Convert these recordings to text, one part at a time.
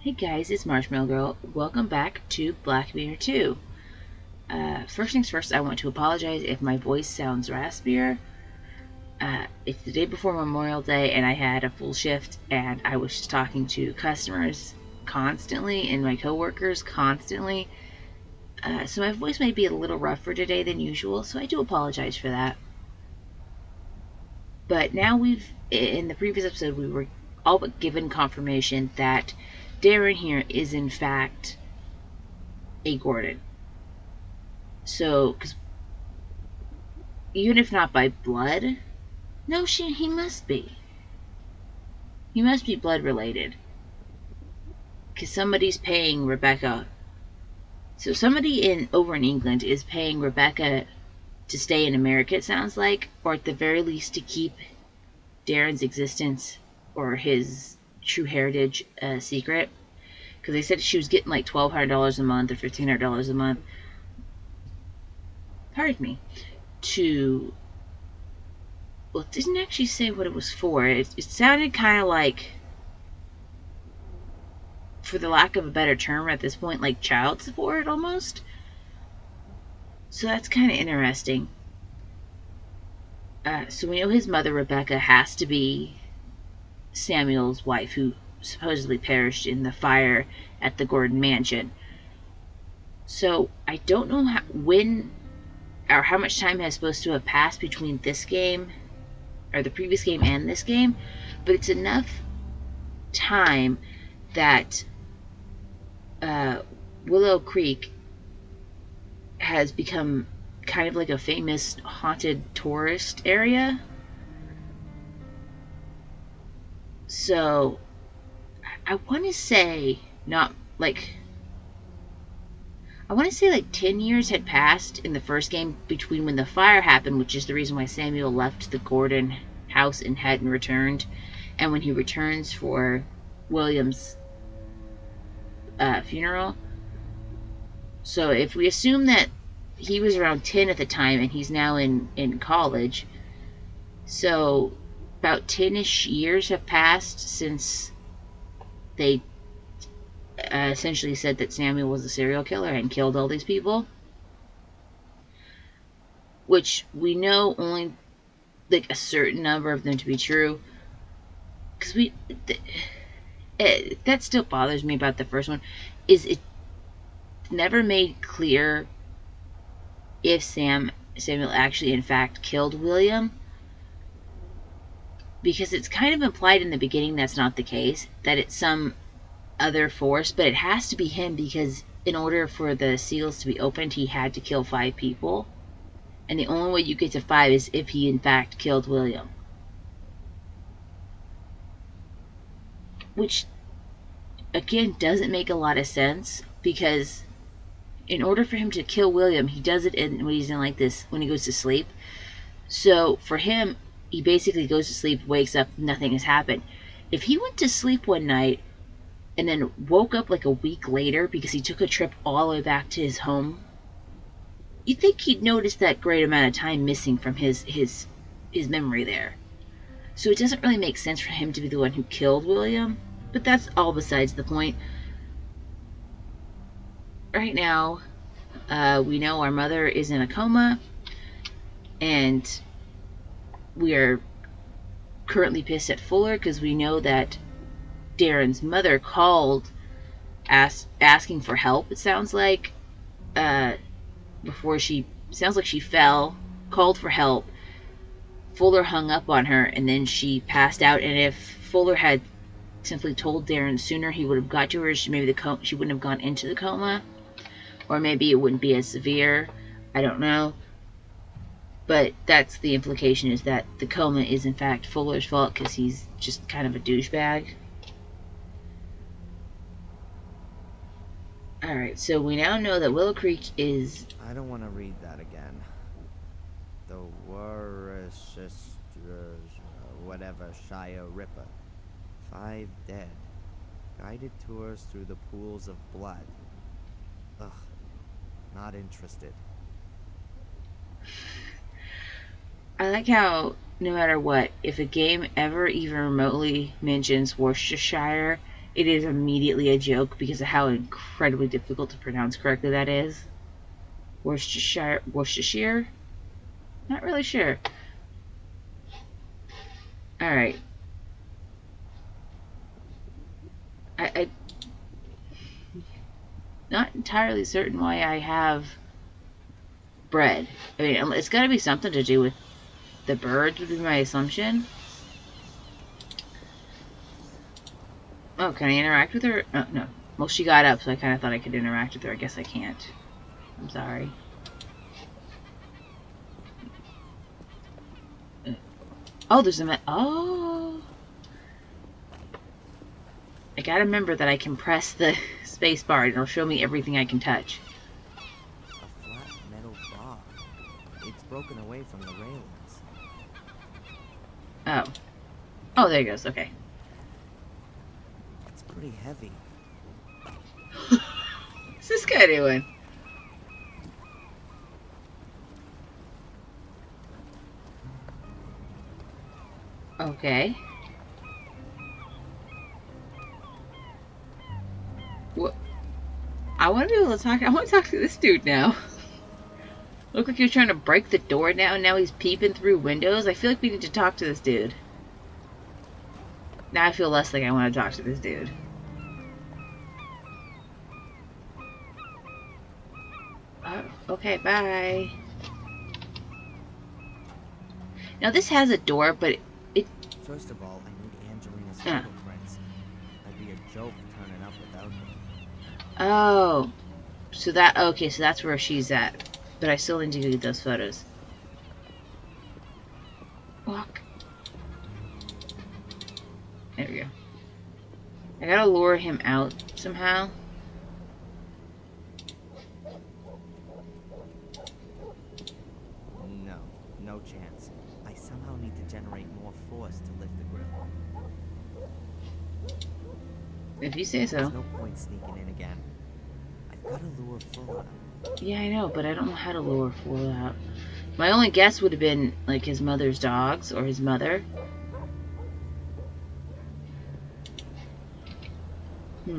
Hey guys, it's MarshmallowGirl. Welcome back to Black Mirror 2. First things first, I want to apologize if my voice sounds raspier. It's the day before Memorial Day and I had a full shift and I was just talking to customers constantly and my coworkers constantly. So my voice may be a little rougher today than usual, so I do apologize for that. But now in the previous episode, we were all but given confirmation that Darren here is in fact a Gordon. So, because even if not by blood, no, he must be. He must be blood related. Because somebody's paying Rebecca. So somebody over in England is paying Rebecca to stay in America, it sounds like, or at the very least to keep Darren's existence or his true heritage secret. Because they said she was getting like $1,200 a month or $1,500 a month. Pardon me. Well, it didn't actually say what it was for. It sounded kind of like, for the lack of a better term at this point, like child support almost. So that's kind of interesting. So we know his mother, Rebecca, has to be Samuel's wife, who supposedly perished in the fire at the Gordon mansion. So I don't know when or how much time has supposed to have passed between this game, or the previous game, and this game, but it's enough time that Willow Creek has become kind of like a famous haunted tourist area. So I want to say like 10 years had passed in the first game between when the fire happened, which is the reason why Samuel left the Gordon house and hadn't returned, and when he returns for William's funeral. So if we assume that he was around 10 at the time and he's now in college, so about 10-ish years have passed since they essentially said that Samuel was a serial killer and killed all these people, which we know only like a certain number of them to be true, because that still bothers me about the first one, is it never made clear if Samuel actually in fact killed William, because it's kind of implied in the beginning that's not the case, that it's some other force, but it has to be him, because in order for the seals to be opened, he had to kill 5 people, and the only way you get to 5 is if he in fact killed William, which again doesn't make a lot of sense, because in order for him to kill William, he does it when he's in like this, when he goes to sleep. So for him, he basically goes to sleep, wakes up, nothing has happened. If he went to sleep one night and then woke up like a week later because he took a trip all the way back to his home, you'd think he'd notice that great amount of time missing from his memory there. So it doesn't really make sense for him to be the one who killed William, but that's all besides the point. Right now, we know our mother is in a coma, and we are currently pissed at Fuller because we know that Darren's mother called asking for help, it sounds like, before sounds like she fell, called for help. Fuller hung up on her, and then she passed out, and if Fuller had simply told Darren sooner, he would have got to her. Maybe she wouldn't have gone into the coma, or maybe it wouldn't be as severe. I don't know. But that's the implication, is that the coma is in fact Fuller's fault because he's just kind of a douchebag. Alright, so we now know that Willow Creek is... I don't want to read that again. The Worcestershire, whatever, Shire Ripper. 5 dead. Guided tours through the pools of blood. Ugh. Not interested. I like how, no matter what, if a game ever even remotely mentions Worcestershire, it is immediately a joke because of how incredibly difficult to pronounce correctly that is. Worcestershire? Not really sure. Alright. I not entirely certain why I have bread. I mean, it's got to be something to do with the birds, would be my assumption. Oh, can I interact with her? Oh, no. Well, she got up, so I kind of thought I could interact with her. I guess I can't. I'm sorry. Oh, there's a... Oh! I gotta remember that I can press the space bar and it'll show me everything I can touch. A flat metal bar. It's broken away from the railings. Oh. Oh, there it goes. Okay. It's pretty heavy. What's this guy doing? Okay. What? I want to be able to talk. I want to talk to this dude now. Look like he was trying to break the door now, and now he's peeping through windows. I feel like we need to talk to this dude. Now I feel less like I want to talk to this dude. Oh, okay, bye. Now this has a door, but it... First of all, I need Angelina's fingerprints. I'd be a joke turning up without them. Oh. So that... Okay, so that's where she's at. But I still need to get those photos. Walk. There we go. I gotta lure him out somehow. No, no chance. I somehow need to generate more force to lift the grill. If you say so. There's no point sneaking in again. I've got to lure Full out. Yeah, I know, but I don't know how to lure Full out. My only guess would have been, like, his mother's dogs or his mother. I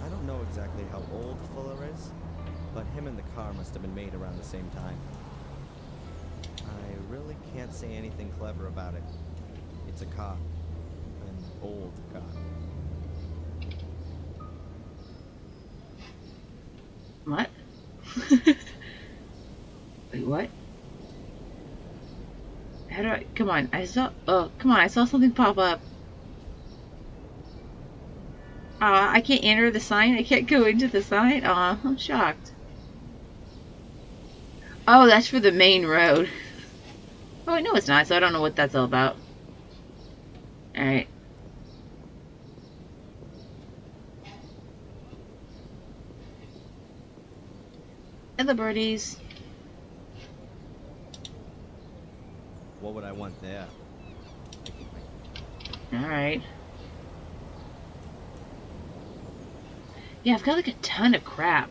don't know exactly how old Fuller is, but him and the car must have been made around the same time. I really can't say anything clever about it. It's a car. An old car. What? Wait, what? How do I... Come on, I saw... Oh, come on, I saw something pop up. I can't enter the sign? I can't go into the sign? Aw, I'm shocked. Oh, that's for the main road. Oh, wait, no it's not, so I don't know what that's all about. Alright. Hello, birdies. What would I want there? Alright. Yeah, I've got like a ton of crap.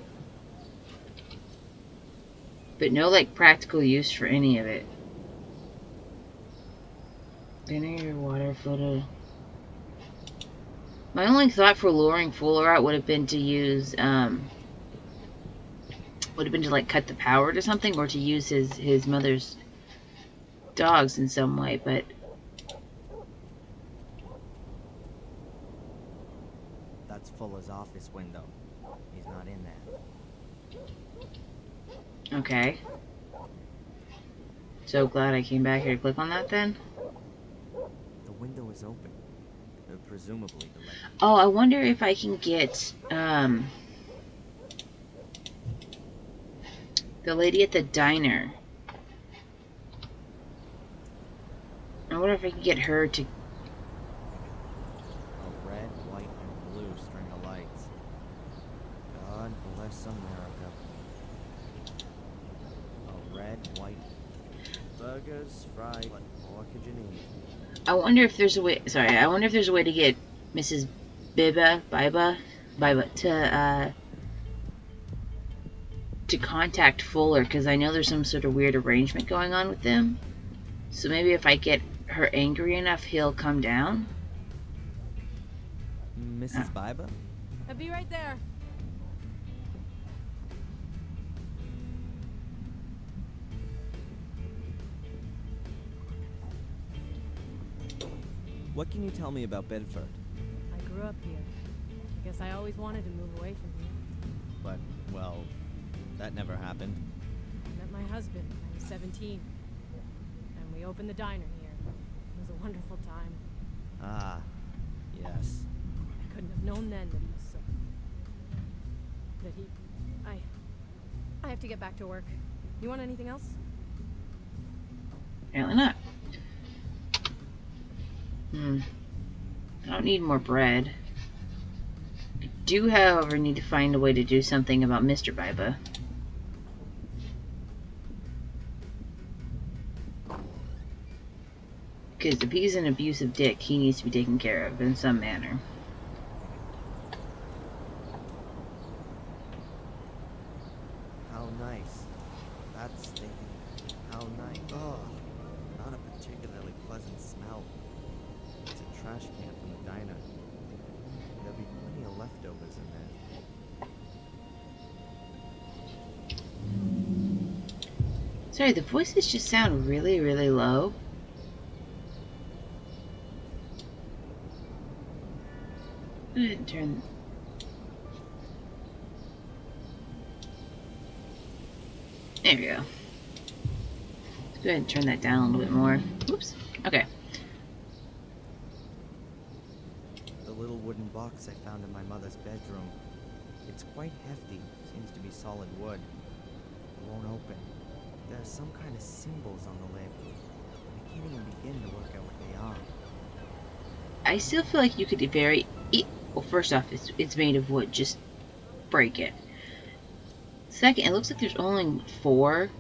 But no like practical use for any of it. Vinegar, water, photo. My only thought for luring Fuller out would have been to use, would have been to like cut the power to something, or to use his mother's dogs in some way, but... That's Fuller's office window. He's not in there. Okay. So glad I came back here to click on that then. The window is open. Presumably the light. Oh, I wonder if I can get, the lady at the diner. I wonder if I can get her to... A red, white, and blue string of lights. God bless America. A red, white, burgers, fries, what more could you need? I wonder if there's a way... Sorry, I wonder if there's a way to get Mrs. Biba to contact Fuller, because I know there's some sort of weird arrangement going on with them. So maybe if I get her angry enough, he'll come down. Mrs. Biba? I'll be right there. What can you tell me about Bedford? I grew up here. I guess I always wanted to move away from here. But, well, that never happened. I met my husband when I was 17. And we opened the diner here. It was a wonderful time. Ah, yes. I couldn't have known then that he was so... that he... I have to get back to work. You want anything else? Apparently not. I don't need more bread. I do, however, need to find a way to do something about Mr. Biba. Because if he's an abusive dick, he needs to be taken care of in some manner. How nice. That's stinking. How nice. Oh, not a particularly pleasant smell. It's a trash can from the diner. There'll be plenty of leftovers in there. Sorry, the voices just sound really, really low. Go ahead and turn... There we go. Let's go ahead and turn that down a little bit more. Oops. Okay. The little wooden box I found in my mother's bedroom. It's quite hefty. Seems to be solid wood. It won't open. There are some kind of symbols on the lid. I can't even begin to work out what they are. I still feel like you could very... Well, first off, it's made of wood. Just break it. Second, it looks like there's only 4.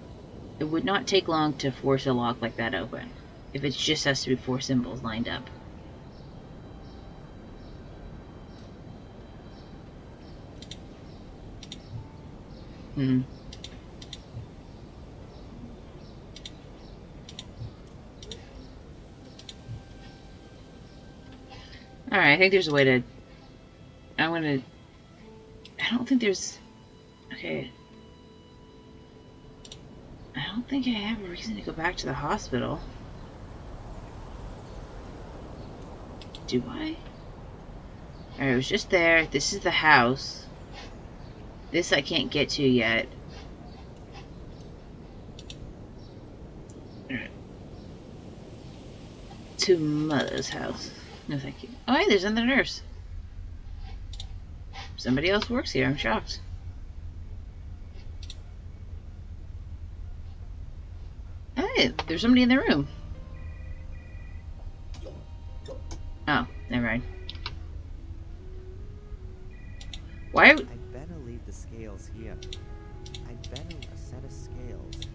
It would not take long to force a lock like that open. If it just has to be 4 symbols lined up. Alright, I think there's a way to... I don't think there's... Okay. I don't think I have a reason to go back to the hospital. Do I? Alright, it was just there. This is the house. This I can't get to yet. Alright. To Mother's house. No, thank you. Oh, hey, there's another nurse. Somebody else works here. I'm shocked. Hey, there's somebody in the room. Oh, never mind. Why? I'd better leave the scales here. I'd better a set of scales.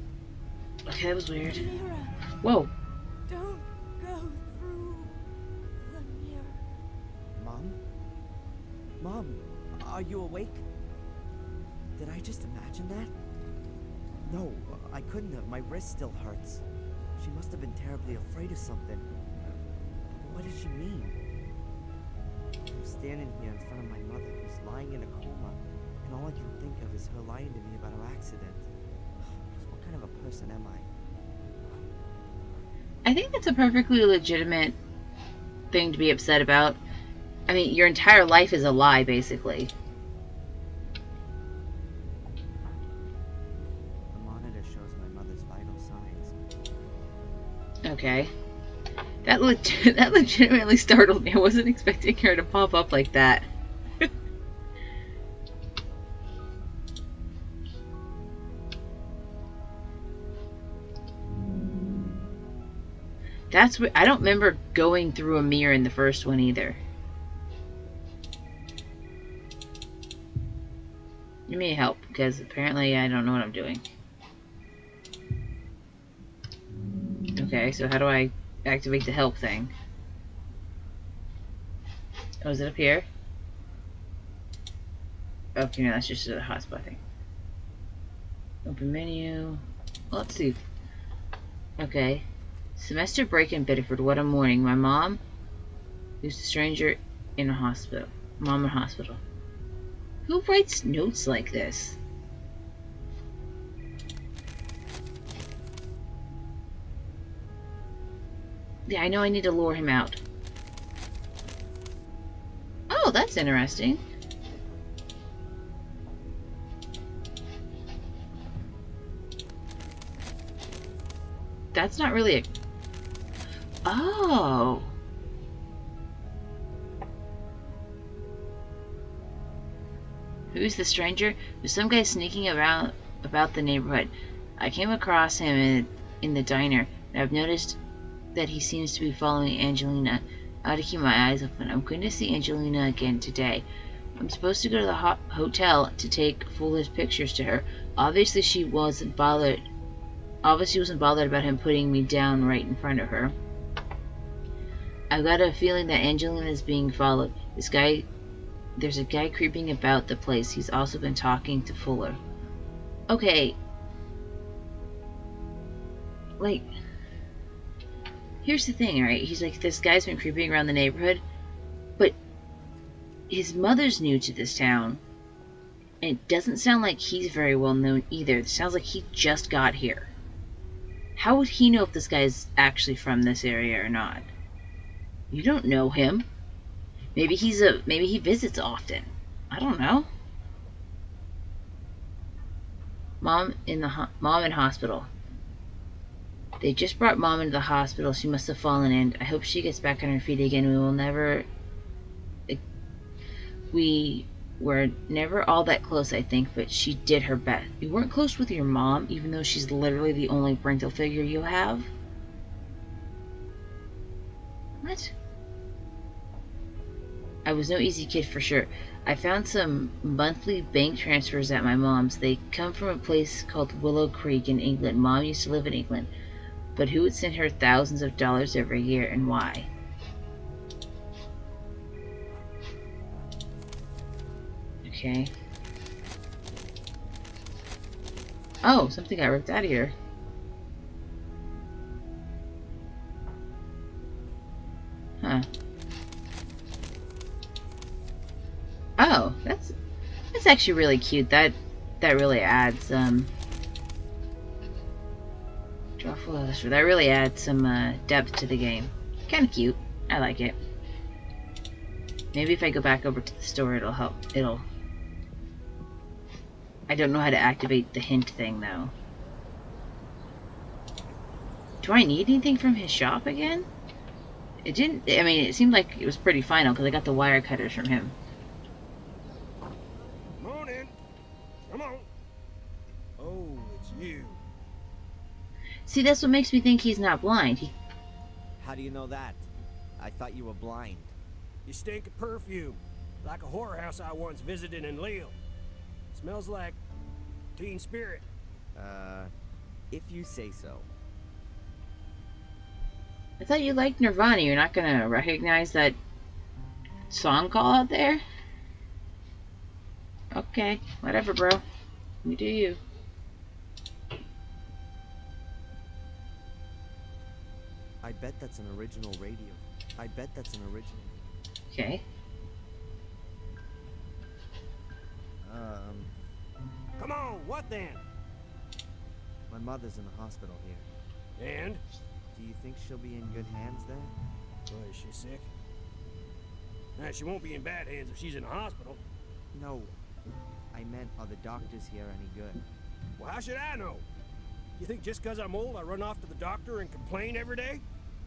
Okay, that was weird. Mira, Whoa. don't go through the mirror. Mom? Mom, are you awake? Did I just imagine that? No, I couldn't have. My wrist still hurts. She must have been terribly afraid of something. But what did she mean? I'm standing here in front of my mother, who's lying in a coma, and all I can think of is her lying to me about her accident. What kind of a person am I? I think that's a perfectly legitimate thing to be upset about. I mean, your entire life is a lie, basically. The monitor shows my mother's vital signs. Okay. That legitimately startled me. I wasn't expecting her to pop up like that. That's what I don't remember going through a mirror in the first one either. Give me help, because apparently I don't know what I'm doing. Okay, so how do I activate the help thing? Oh, is it up here? Okay, no, that's just a hotspot thing. Open menu. Let's see. Okay. Semester break in Bedford. What a morning. My mom, who's a stranger in a hospital. Mom in hospital. Who writes notes like this? Yeah, I know I need to lure him out. Oh, that's interesting. That's not really a... Oh. Who's the stranger? There's some guy sneaking around about the neighborhood. I came across him in the diner, and I've noticed that he seems to be following Angelina. I ought to keep my eyes open. I'm going to see Angelina again today. I'm supposed to go to the hotel to take foolish pictures to her. Obviously, she wasn't bothered. Obviously, wasn't bothered about him putting me down right in front of her. I've got a feeling that Angelina is being followed. There's a guy creeping about the place. He's also been talking to Fuller. Okay. Like, here's the thing, right? He's like, this guy's been creeping around the neighborhood, but his mother's new to this town, and it doesn't sound like he's very well known either. It sounds like he just got here. How would he know if this guy's actually from this area or not? You don't know him. Maybe he visits often. I don't know. Mom in hospital. They just brought Mom into the hospital. She must have fallen in. I hope she gets back on her feet again. We were never all that close, I think, but she did her best. You weren't close with your mom, even though she's literally the only parental figure you have? What? I was no easy kid for sure. I found some monthly bank transfers at my mom's. They come from a place called Willow Creek in England. Mom used to live in England. But who would send her thousands of dollars every year, and why? Okay. Oh, something got ripped out of here. Huh. Oh, that's actually really cute. That really adds that really adds some depth to the game. Kind of cute. I like it. Maybe if I go back over to the store, it'll help. I don't know how to activate the hint thing though. Do I need anything from his shop again? It didn't. I mean, it seemed like it was pretty final because I got the wire cutters from him. Come on in. Come on. Oh, it's you. See, that's what makes me think he's not blind. How do you know that? I thought you were blind. You stink of perfume, like a whorehouse I once visited in Lille. Smells like teen spirit. If you say so. I thought you liked Nirvana. You're not gonna recognize that song call out there? Okay, whatever, bro. You do you. I bet that's an original radio. I bet that's an original. Okay. Come on, what then? My mother's in the hospital here. And? Do you think she'll be in good hands there? Well, is she sick? Nah, she won't be in bad hands if she's in the hospital. No. I meant, are the doctors here any good? Well, how should I know? You think just 'cause I'm old I run off to the doctor and complain every day?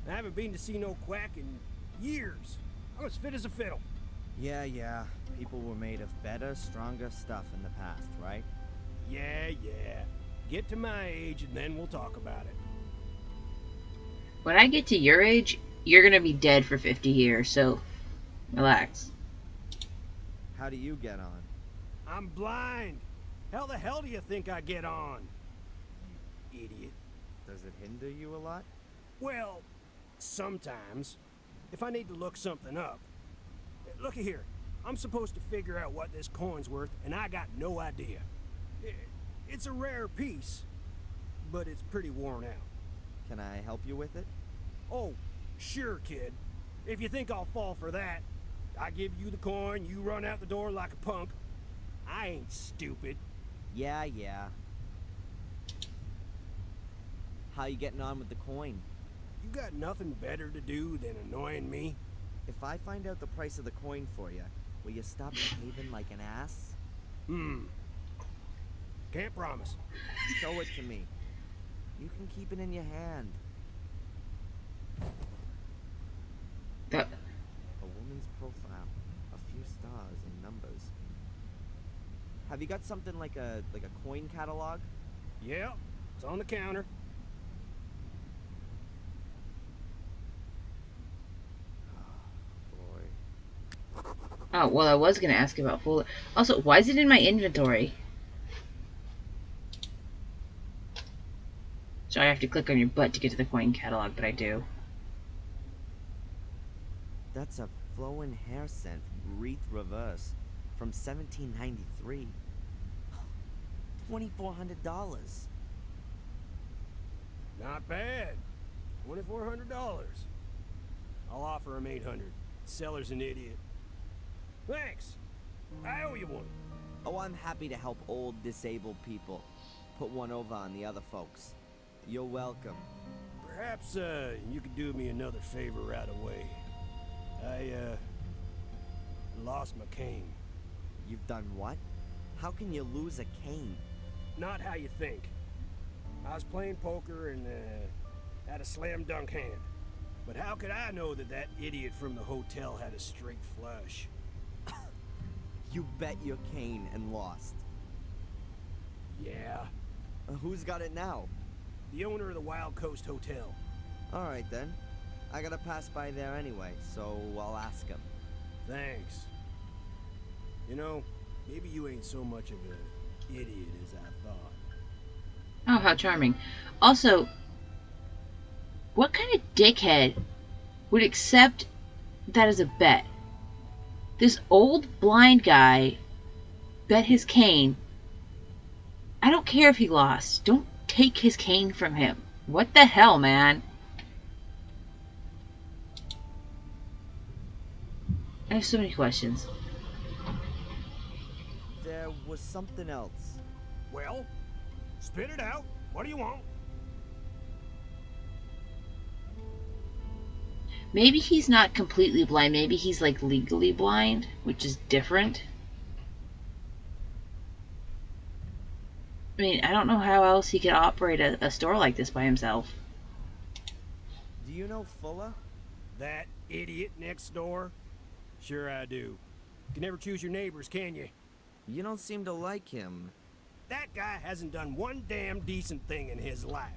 I haven't been to see no quack in years. I'm as fit as a fiddle. Yeah. People were made of better, stronger stuff in the past, right? Yeah. Get to my age and then we'll talk about it. When I get to your age, you're gonna be dead for 50 years, so relax. How do you get on? I'm blind. How the hell do you think I get on? You idiot. Does it hinder you a lot? Well, sometimes. If I need to look something up. Looky here. I'm supposed to figure out what this coin's worth, and I got no idea. It's a rare piece, but it's pretty worn out. Can I help you with it? Oh, sure, kid. If you think I'll fall for that. I give you the coin, you run out the door like a punk. I ain't stupid. Yeah. How you getting on with the coin? You got nothing better to do than annoying me? If I find out the price of the coin for you, will you stop behaving like an ass? Can't promise. Show it to me. You can keep it in your hand. That, A woman's profile. A few stars and numbers. Have you got something like a coin catalog? Yeah, it's on the counter. Boy. oh, well, I was going to ask about Fuller. Also, why is it in my inventory? So I have to click on your butt to get to the coin catalog, but I do. That's a flowing hair scent, wreath reverse, from 1793. $2,400. Not bad. $2,400. I'll offer him $800. Seller's an idiot. Thanks. I owe you one. Oh, I'm happy to help old disabled people. Put one over on the other folks. You're welcome. Perhaps, you could do me another favor right away. I lost my cane. You've done what? How can you lose a cane? Not how you think. I was playing poker and, had a slam dunk hand. But how could I know that that idiot from the hotel had a straight flush? You bet your cane and lost. Yeah. Who's got it now? The owner of the Wild Coast Hotel. Alright then. I gotta pass by there anyway, so I'll ask him. Thanks. You know, maybe you ain't so much of an idiot as I thought. Oh, how charming. Also, what kind of dickhead would accept that as a bet? This old blind guy bet his cane. I don't care if he lost. Don't take his cane from him. What the hell, man? I have so many questions. There was something else. Well, spit it out. What do you want? Maybe he's not completely blind. Maybe he's like legally blind, which is different. I mean, I don't know how else he could operate a store like this by himself. Do you know Fuller? That idiot next door? Sure I do. You can never choose your neighbors, can you? You don't seem to like him. That guy hasn't done one damn decent thing in his life.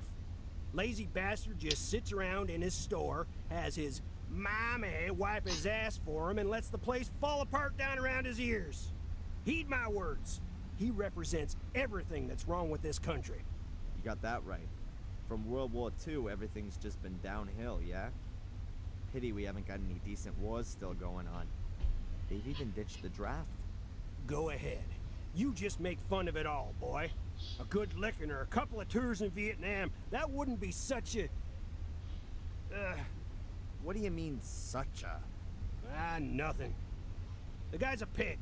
Lazy bastard just sits around in his store, has his mommy wipe his ass for him, and lets the place fall apart down around his ears. Heed my words. He represents everything that's wrong with this country. You got that right. From World War II, everything's just been downhill, yeah? Pity we haven't got any decent wars still going on. They've even ditched the draft. Go ahead. You just make fun of it all, boy. A good licking or a couple of tours in Vietnam, that wouldn't be such a... What do you mean, such a? Nothing. The guy's a pig.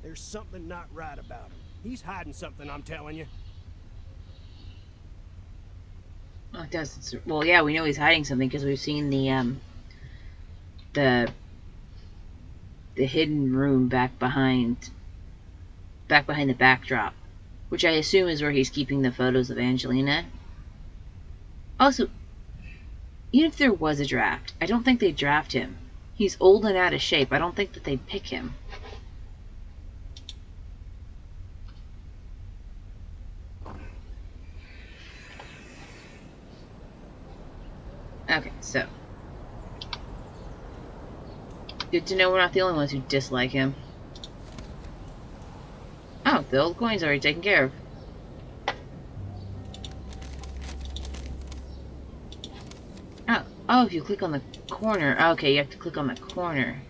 There's something not right about him. He's hiding something, I'm telling you. Oh, it does. Well, yeah, we know he's hiding something because we've seen the hidden room back behind the backdrop, which I assume is where he's keeping the photos of Angelina. Also, even if there was a draft, I don't think they'd draft him. He's old and out of shape. I don't think that they'd pick him. Okay, so. Good to know we're not the only ones who dislike him. Oh, the old coin's already taken care of. Oh, if you click on the corner. Okay, you have to click on the corner.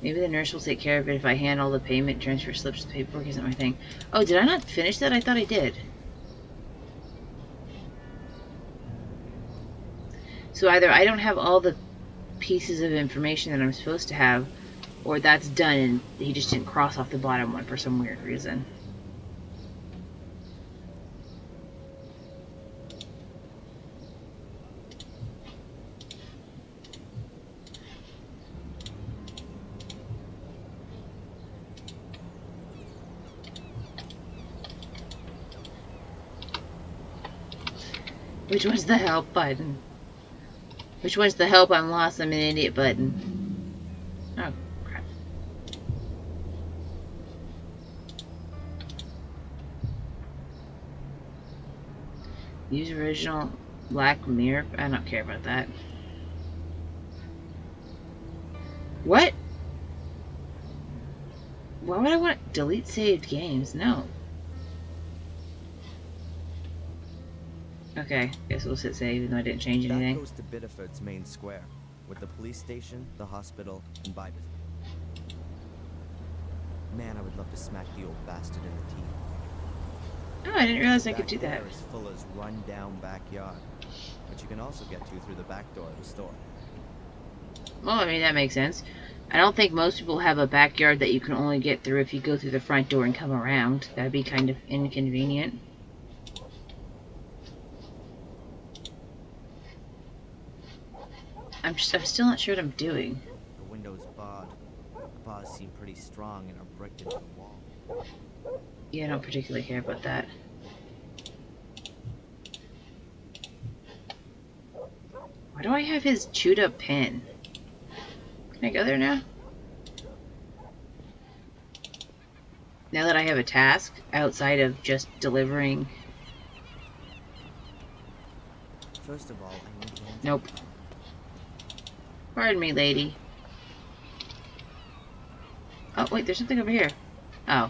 Maybe the nurse will take care of it if I hand all the payment, transfer slips, paperwork isn't my thing. Oh, did I not finish that? I thought I did. So either I don't have all the pieces of information that I'm supposed to have, or that's done and he just didn't cross off the bottom one for some weird reason. Which one's the help button? Which one's the help I'm lost, I'm an idiot button? Oh, crap. Use original black mirror. I don't care about that. What? Why would I want delete saved games? No. Okay, guess we'll sit save even though I didn't change anything. That goes to Biddeford's main square, with the police station, the hospital, and Bibus. Man, I would love to smack the old bastard in the teeth. Oh, I didn't realize I could do that. Back there is Fuller's run-down backyard, which you can also get to through the back door of the store. Well, I mean, that makes sense. I don't think most people have a backyard that you can only get through if you go through the front door and come around. That'd be kind of inconvenient. I'm still not sure what I'm doing. The window's barred. The bars seem pretty strong and are bricked into the wall. Yeah, I don't particularly care about that. Why do I have his chewed up pen? Can I go there now? Now that I have a task outside of just delivering. First of all, I need to... Nope. Pardon me, lady. Oh, wait, there's something over here. Oh.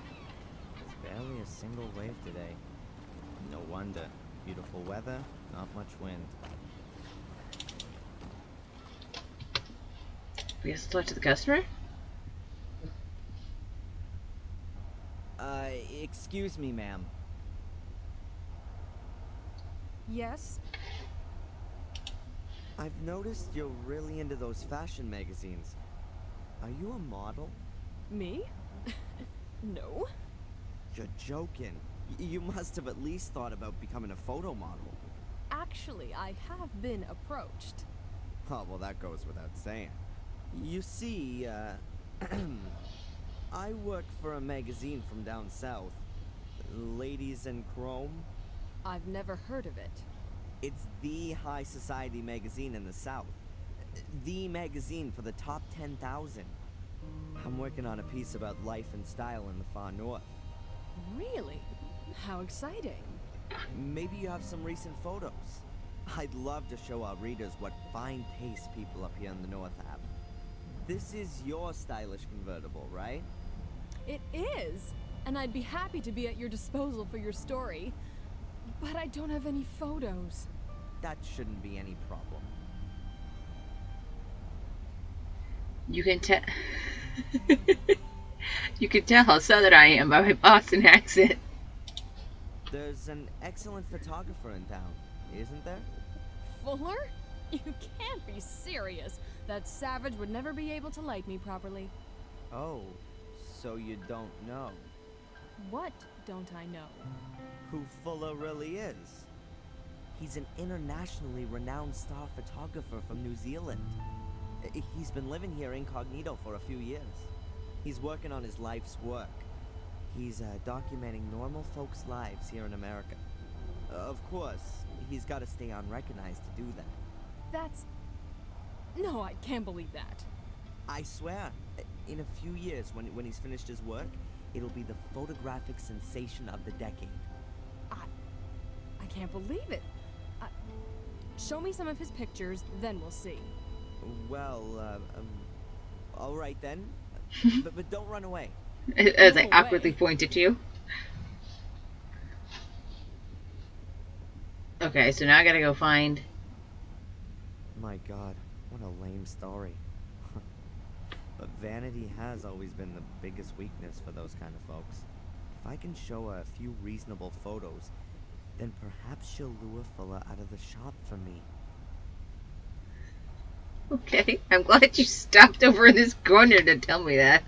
There's barely a single wave today. No wonder. Beautiful weather, not much wind. I guess let's talk to the customer? Excuse me, ma'am. Yes? I've noticed you're really into those fashion magazines. Are you a model? Me? No. You're joking. You must have at least thought about becoming a photo model. Actually, I have been approached. Oh, well, that goes without saying. You see, I work for a magazine from down south. Ladies in Chrome. I've never heard of it. It's the high society magazine in the South. The magazine for the top 10,000. I'm working on a piece about life and style in the far north. Really? How exciting. Maybe you have some recent photos. I'd love to show our readers what fine taste people up here in the north have. This is your stylish convertible, right? It is, and I'd be happy to be at your disposal for your story. But I don't have any photos. That shouldn't be any problem. You can tell. You can tell how southern I am by my Boston accent. There's an excellent photographer in town, isn't there? Fuller? You can't be serious. That savage would never be able to light me properly. Oh, so you don't know What don't I know? who Fuller really is? He's an internationally renowned star photographer from New Zealand. He's been living here incognito for a few years. He's working on his life's work. He's documenting normal folks' lives here in America. Of course, he's got to stay unrecognized to do that. That's... No, I can't believe that. I swear, in a few years, when he's finished his work, it'll be the photographic sensation of the decade. I can't believe it. Show me some of his pictures, then we'll see. Well, all right then. but don't run away. As I No awkwardly way. pointed to you. Okay, so now I gotta go find... My God, what a lame story. But vanity has always been the biggest weakness for those kind of folks. If I can show her a few reasonable photos, then perhaps she'll lure Fuller out of the shop for me. Okay, I'm glad you stopped over in this corner to tell me that.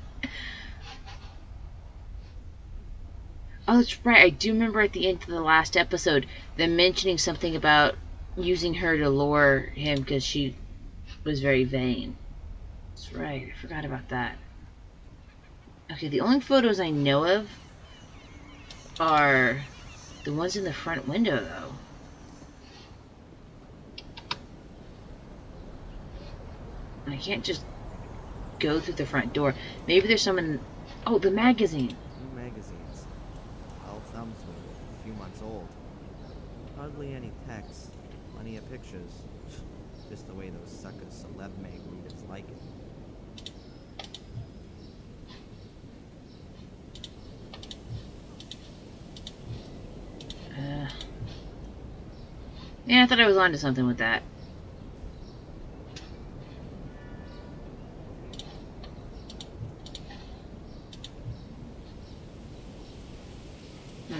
Oh, that's right. I do remember at the end of the last episode them mentioning something about using her to lure him because she was very vain. That's right. I forgot about that. Okay, the only photos I know of are the ones in the front window, though. I can't just go through the front door. Maybe there's someone. Oh, the magazine. Magazines. All thumbs with it. A few months old. Hardly any text. Plenty of pictures. Just the way those suckers celeb mag readers like it. Yeah, I thought I was onto something with that.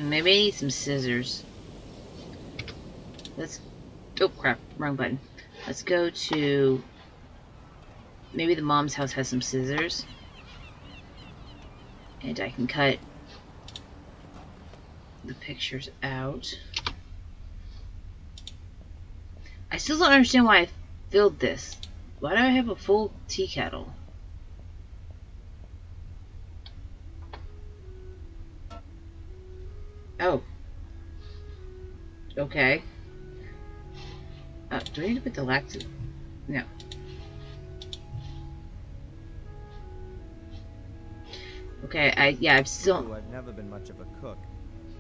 Maybe I need some scissors. Let's... Oh, crap. Wrong button. Let's go to... Maybe the mom's house has some scissors. And I can cut the pictures out. I still don't understand why I filled this. Why do I have a full tea kettle? Oh. Okay. Do I need to put the lactic? No. Okay, I've still... I've never been much of a cook,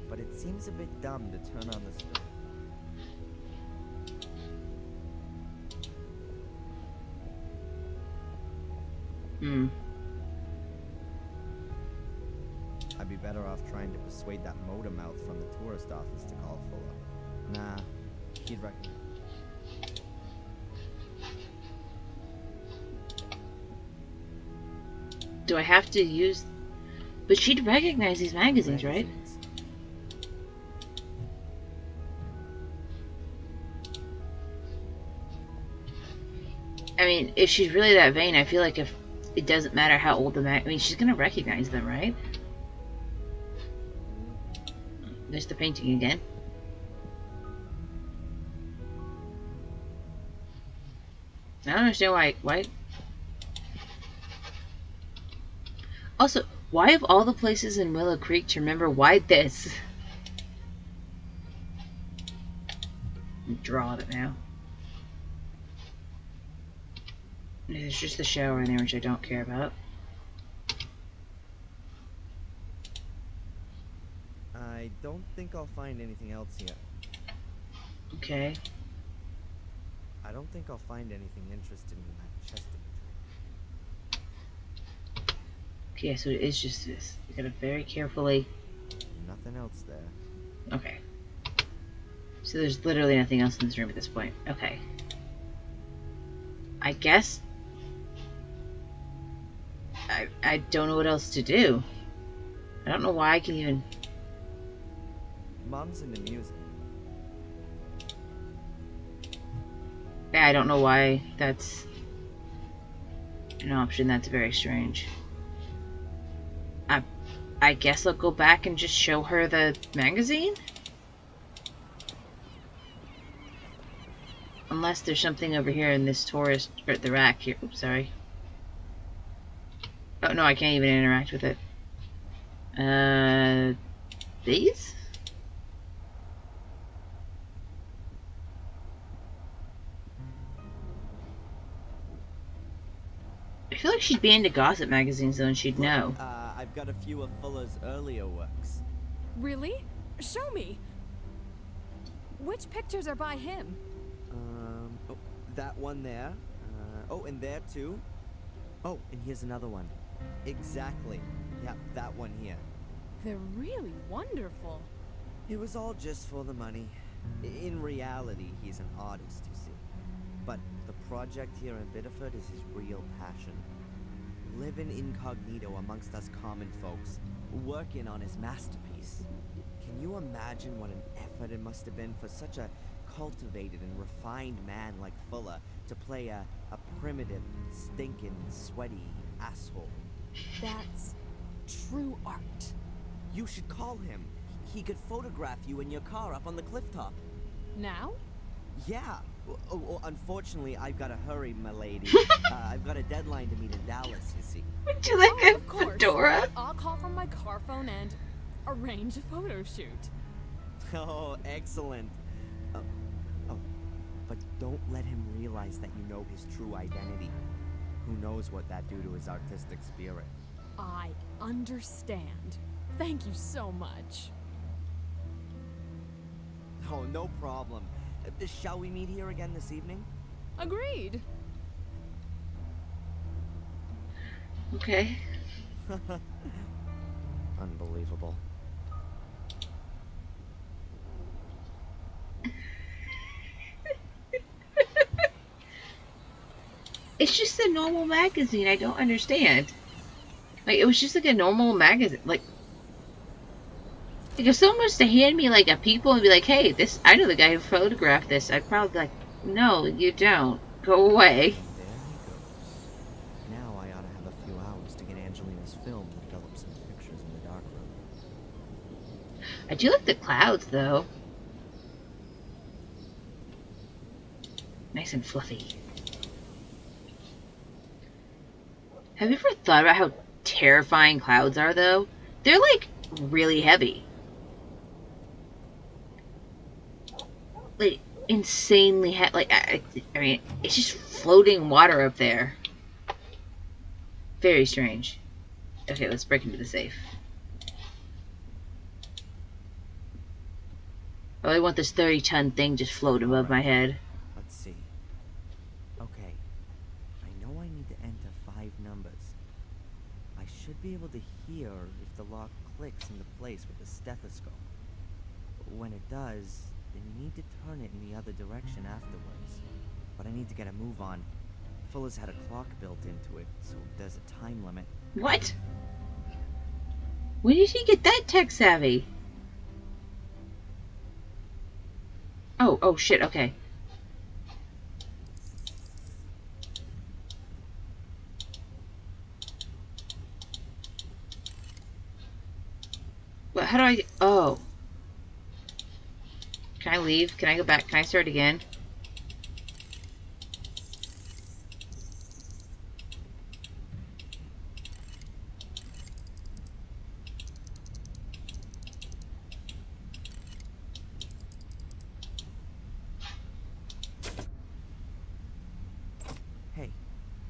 but it seems a bit dumb to turn on the stove. I'd be better off trying to persuade that motor mouth from the tourist office to call Fuller. Nah, he'd reckon. Do I have to use... But she'd recognize these magazines, right? I mean, if she's really that vain, I feel like if it doesn't matter how old the I mean, she's gonna recognize them, right? There's the painting again. I don't understand why... Also, why of all the places in Willow Creek to remember why this? Draw it now. There's just the shower in there, which I don't care about. I don't think I'll find anything else here. Okay. I don't think I'll find anything interesting in that chest imagery. Okay, so it is just this. You gotta very carefully... Nothing else there. Okay. So there's literally nothing else in this room at this point. Okay. I guess... I don't know what else to do. I don't know why I can even... Mom's into music. Yeah, I don't know why that's an option. That's very strange. I guess I'll go back and just show her the magazine? Unless there's something over here in this tourist... or the rack here. Oops, sorry. Oh, no, I can't even interact with it. These? I feel like she'd be into gossip magazines, though, and she'd know. I've got a few of Fuller's earlier works. Really? Show me. Which pictures are by him? Oh, that one there. Oh, and there too. Oh, and here's another one. Exactly. Yep, that one here. They're really wonderful. It was all just for the money. In reality, he's an artist, you see. But the project here in Biddeford is his real passion. Living incognito amongst us common folks, working on his masterpiece. Can you imagine what an effort it must have been for such a cultivated and refined man like Fuller to play a primitive, stinking, sweaty asshole. That's true art. You should call him. He could photograph you in your car up on the cliff top. Now? Yeah. Well, unfortunately, I've got to hurry, my lady. I've got a deadline to meet in Dallas, you see. Would you like Oh, a of course. fedora? I'll call from my car phone and arrange a photo shoot. Oh, excellent. Oh, but don't let him realize that you know his true identity. Who knows what that do to his artistic spirit? I understand. Thank you so much. Oh, no problem. Shall we meet here again this evening? Agreed. Okay. Unbelievable. It's just a normal magazine. I don't understand. Like, it was just like a normal magazine. Like if someone was to hand me like a people and be like, "Hey, this I know the guy who photographed this," I'd probably be like, "No, you don't. Go away." And there he goes. Now I ought to have a few hours to get Angelina's film and develop some pictures in the darkroom. I do like the clouds though. Nice and fluffy. Have you ever thought about how terrifying clouds are though? They're like really heavy. Like insanely heavy. Like I mean, it's just floating water up there. Very strange. Okay, let's break into the safe. Oh, I want this 30-ton thing just float above my head. Let's see. Okay. I know I need to enter 5 numbers. I should be able to hear if the lock clicks into place with the stethoscope. When it does, then you need to turn it in the other direction afterwards. But I need to get a move on. Fuller's had a clock built into it, so there's a time limit. What? When did he get that tech savvy? Oh shit, okay. What, how do I, oh. Can I leave? Can I go back? Can I start again? Hey,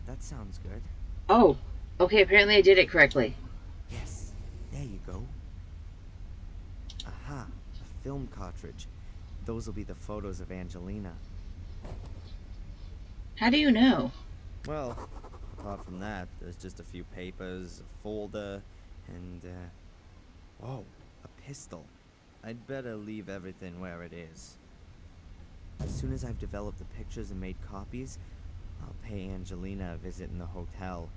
that sounds good. Oh, okay, apparently I did it correctly. Yes, there you go. Aha, a film cartridge. Those will be the photos of Angelina. How do you know? Well, apart from that, there's just a few papers, a folder, and, oh, a pistol. I'd better leave everything where it is. As soon as I've developed the pictures and made copies, I'll pay Angelina a visit in the hotel.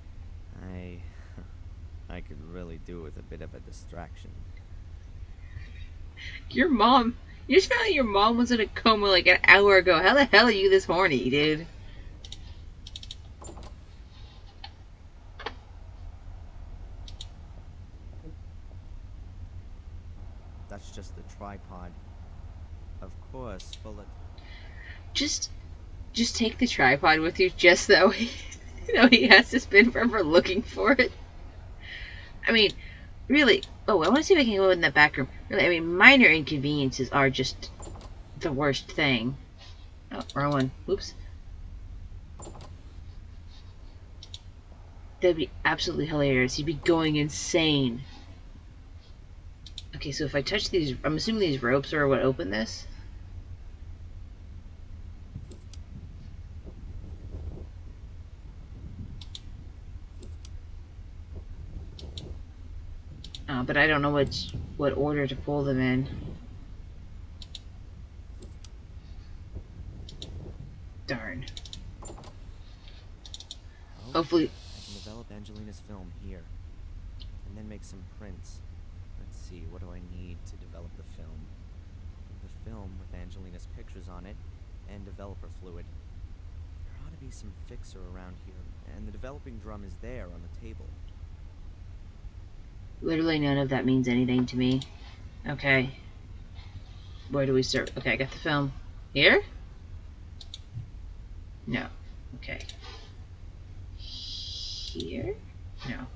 I could really do with a bit of a distraction. Your mom, you just found out your mom was in a coma like an hour ago. How the hell are you this horny, dude? That's just the tripod. Of course, Fuller. Just take the tripod with you, just so he has to spend forever looking for it. I mean, really. Oh, I want to see if I can go in that back room. Really, I mean, minor inconveniences are just the worst thing. Oh, wrong one. Oops. That'd be absolutely hilarious. You'd be going insane. Okay, so if I touch these, I'm assuming these ropes are what open this. But I don't know what order to pull them in. Darn. Hopefully. I can develop Angelina's film here, and then make some prints. Let's see, what do I need to develop the film? The film with Angelina's pictures on it and developer fluid. There ought to be some fixer around here, and the developing drum is there on the table. Literally none of that means anything to me. Okay. Where do we start? Okay, I got the film. Here? No. Okay. Here? No.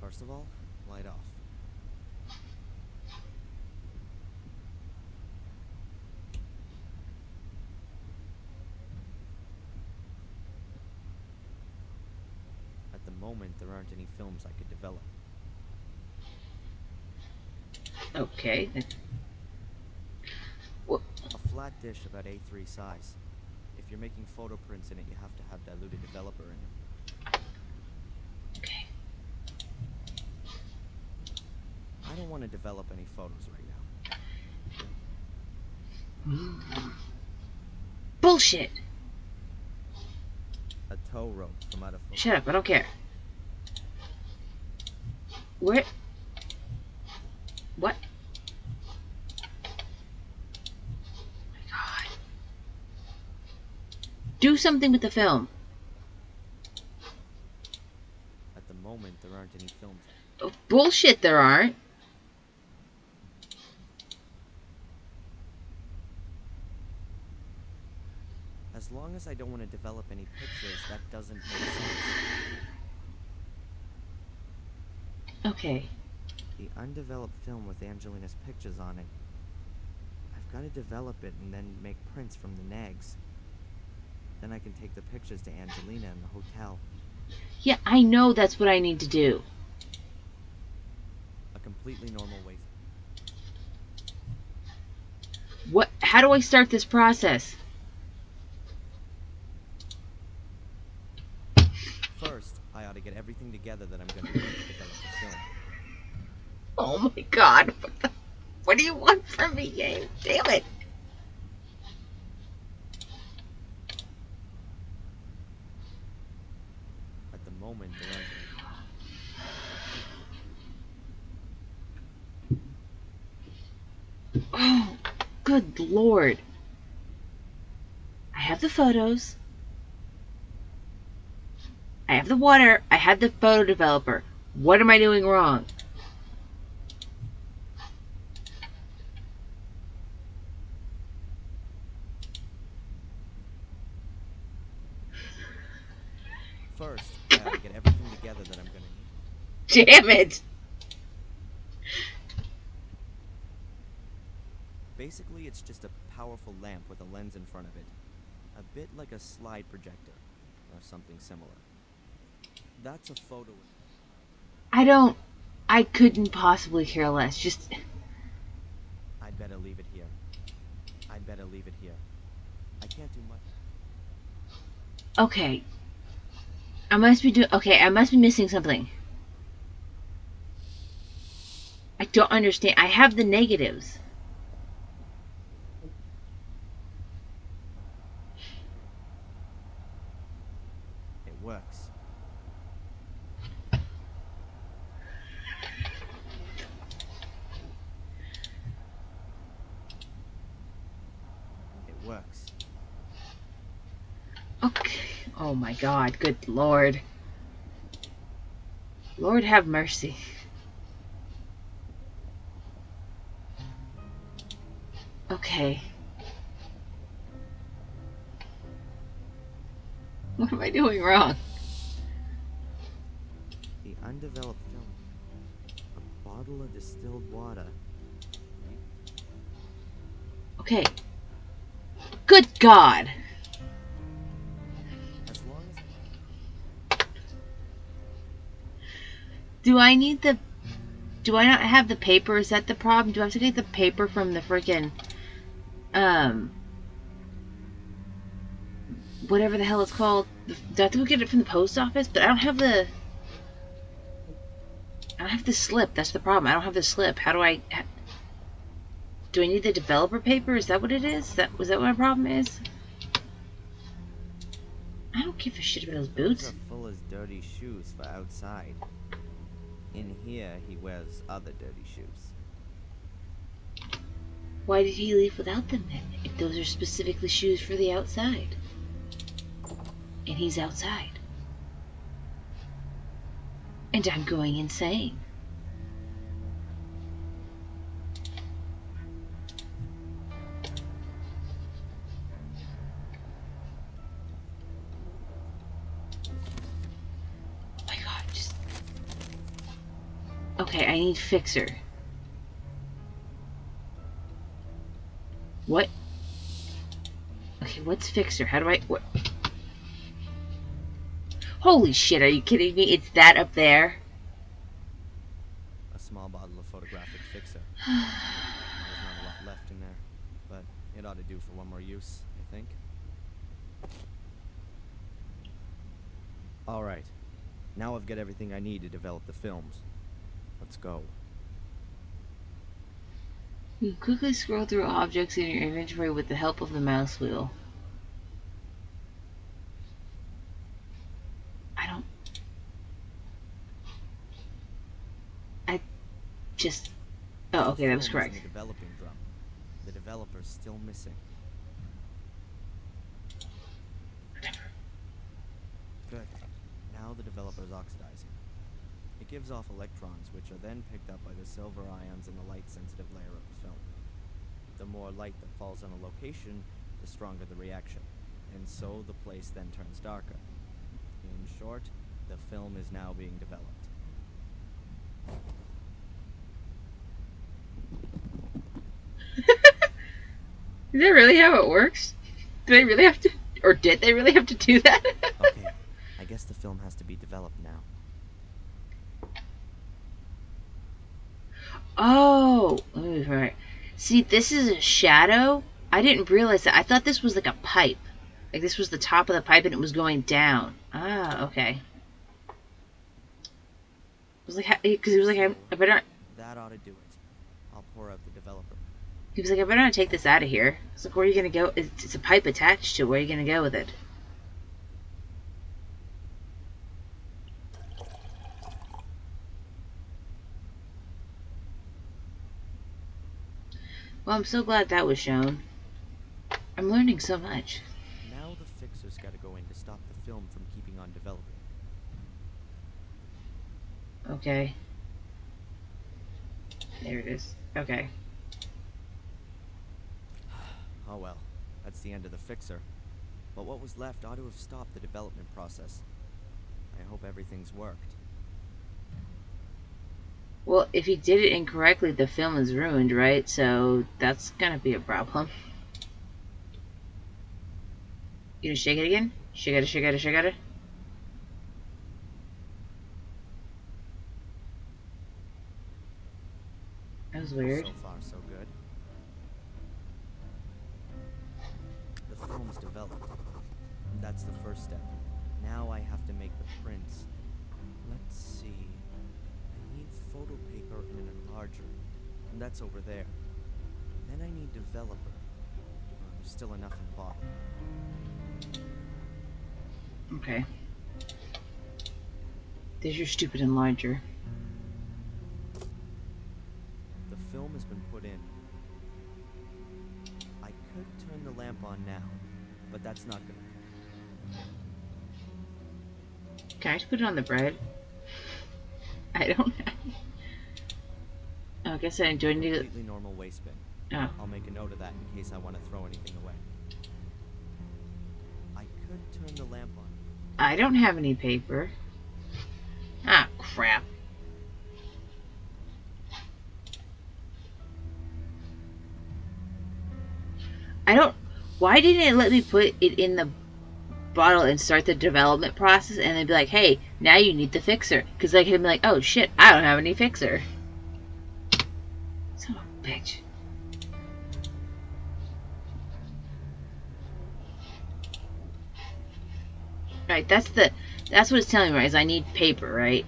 First of all, light off. At the moment, there aren't any films I could develop. Okay. A flat dish about A3 size. If you're making photo prints in it, you have to have diluted developer in it. Okay. I don't want to develop any photos right now. Bullshit! A tow rope from out of photo. Shut up, I don't care. Where? What? Oh my god. Do something with the film. At the moment, there aren't any films. Oh, bullshit, there aren't. As long as I don't want to develop any pictures, that doesn't make sense. Okay. The undeveloped film with Angelina's pictures on it. I've got to develop it and then make prints from the nags. Then I can take the pictures to Angelina in the hotel. Yeah, I know that's what I need to do. A completely normal way. What? How do I start this process? First, I ought to get everything together that I'm going to need to develop the film. Oh my god. What do you want from me, game? Damn it. At the moment, there aren't any. Oh, good lord. I have the photos. I have the water. I have the photo developer. What am I doing wrong? First, I ought to get everything together that I'm going to need. Damn it. Basically, it's just a powerful lamp with a lens in front of it. A bit like a slide projector, or something similar. That's a photo. I couldn't possibly care less. Just... I'd better leave it here. I'd better leave it here. I can't do much. Okay. I must be missing something. I don't understand. I have the negatives. It works. It works. Okay. Oh my god. Good lord. Lord have mercy. Okay. What am I doing wrong? The undeveloped film. A bottle of distilled water. Okay. Good God. As long as Do I not have the paper? Is that the problem? Do I have to get the paper from the freaking, whatever the hell it's called? Do I have to go get it from the post office? But I don't have the slip. That's the problem. I don't have the slip. How do I... Do I need the developer paper? Is that what it is? Was that what my problem is? I don't give a shit about those those boots. are full as dirty shoes for outside. In here, he wears other dirty shoes. Why did he leave without them then? If those are specifically shoes for the outside. And he's outside. And I'm going insane. Oh my god, just... Okay, I need fixer. What? Okay, what's fixer? How do I... What? Holy shit, are you kidding me? It's that up there? A small bottle of photographic fixer. There's not a lot left in there, but it ought to do for one more use, I think. Alright, now I've got everything I need to develop the films. Let's go. You quickly scroll through objects in your inventory with the help of the mouse wheel. Just... Oh, okay, that was correct. The developing drum. The developer's still missing. Whatever. Good. Now the developer's oxidizing. It gives off electrons, which are then picked up by the silver ions in the light-sensitive layer of the film. The more light that falls on a location, the stronger the reaction, and so the place then turns darker. In short, the film is now being developed. Is that really how it works? Do they really have to, or did they really have to do that? Okay, I guess the film has to be developed now. Oh, let me right. See, this is a shadow. I didn't realize that. I thought this was like a pipe. Like this was the top of the pipe and it was going down. Ah, okay. It was like, because he was like, I better. That ought to do it. I'll pour out the developer. He was like, I better not take this out of here. It's like, where are you gonna go? It's a pipe attached to it. Where are you gonna go with it? Well, I'm so glad that was shown. I'm learning so much. Now the fixer's gotta go in to stop the film from keeping on developing. Okay. There it is. Okay. Oh well, that's the end of the fixer. But what was left ought to have stopped the development process. I hope everything's worked. Well, if he did it incorrectly, the film is ruined, right? So that's gonna be a problem. You gonna shake it again? Shake it, shake it, shake it. That was weird. So far, so good. The film's developed. That's the first step. Now I have to make the prints. Let's see. I need photo paper and an enlarger. And that's over there. Then I need developer. There's still enough in the bottle. Okay. There's your stupid enlarger. The film has been put in. I could turn the lamp on now, but that's not gonna work. Can I just put it on the bread? I don't know. Oh, I guess I do. I need it. Completely normal waste bin. Oh. I'll make a note of that in case I want to throw anything away. I could turn the lamp on. I don't have any paper. Ah, crap. I don't... Why didn't it let me put it in the bottle and start the development process and then be like, hey, now you need the fixer? Because I can be like, oh shit, I don't have any fixer. Son of a bitch. Right, that's what it's telling me, right? Is I need paper, right?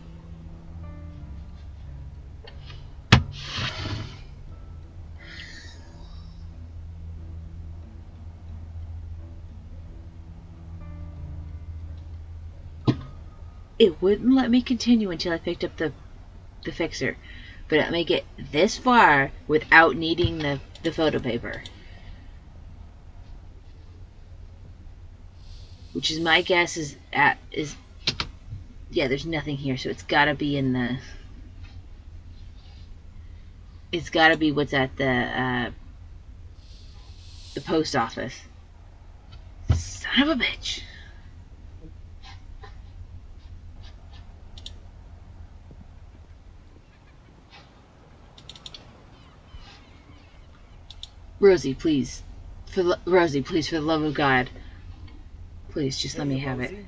It wouldn't let me continue until I picked up the the fixer, but I'll make it this far without needing the photo paper. Which is my guess is yeah, there's nothing here, so it's gotta be in the, it's gotta be what's at the post office. Son of a bitch. Rosie, please. Rosie, please, for the love of God. Please, just let me have it. Rosie?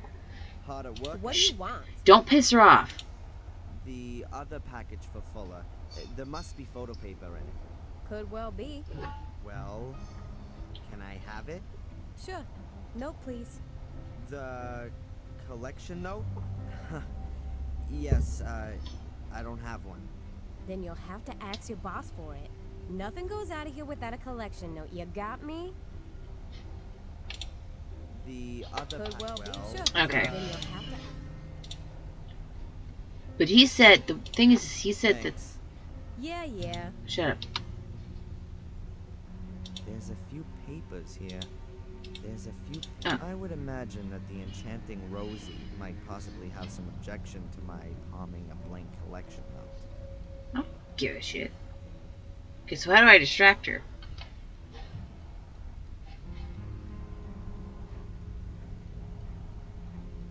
Hard at work? What do you want? Don't piss her off. The other package for Fuller. There must be photo paper in it. Could well be. Well, can I have it? Sure. No, please. The collection note? Yes, I don't have one. Then you'll have to ask your boss for it. Nothing goes out of here without a collection note. You got me? The other Could well be. well, Sure. Okay. Then you'll have to. But he said, the thing is, he said that... thanks. Yeah. Shut up. There's a few papers here. There's a few... Oh. I would imagine that the enchanting Rosie might possibly have some objection to my palming a blank collection note. I don't give a shit. Okay, so how do I distract her?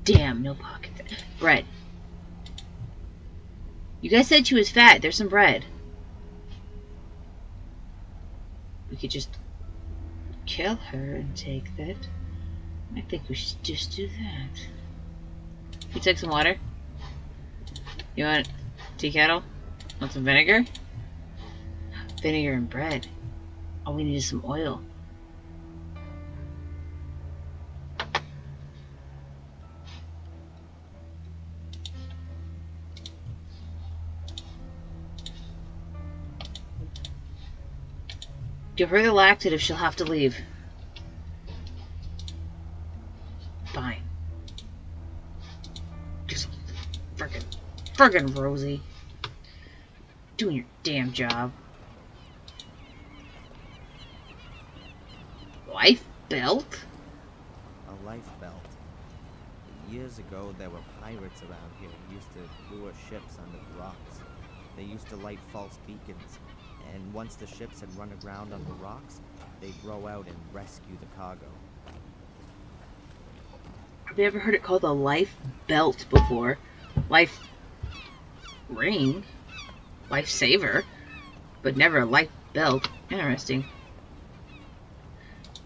Damn, no pocket. Bread. You guys said she was fat. There's some bread. We could just kill her and take that. I think we should just do that. You take some water? You want tea kettle? Want some vinegar? Vinegar and bread. All we need is some oil. Give her the laxative, she'll have to leave. Fine. Just frickin' Rosie. Doing your damn job. Life belt? A life belt. Years ago, there were pirates around here who used to lure ships under the rocks. They used to light false beacons, and once the ships had run aground on the rocks, they'd row out and rescue the cargo. Have you ever heard it called a life belt before? Life ring? Life saver? But never a life belt. Interesting.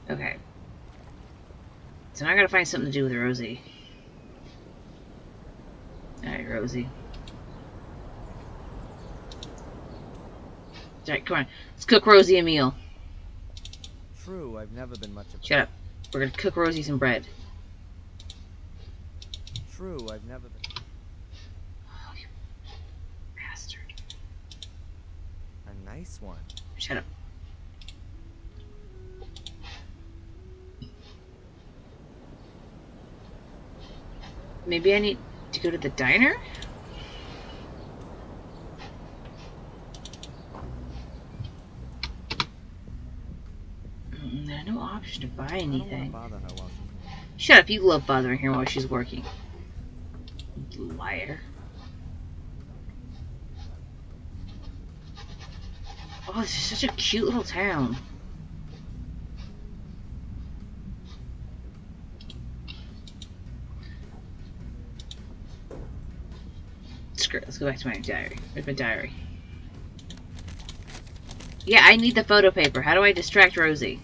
Okay. So now I gotta find something to do with Rosie. Alright, Rosie. Alright, come on. Let's cook Rosie a meal. True, I've never been much of a... Shut up. We're gonna cook Rosie some bread. True, I've never been... Oh, you bastard. A nice one. Shut up. Maybe I need to go to the diner? There's no option to buy I don't want anything. to bother her while she's... Shut up, you love bothering her while she's working. Liar. Oh, this is such a cute little town. Screw it, let's go back to my diary. Where's my diary? Yeah, I need the photo paper. How do I distract Rosie?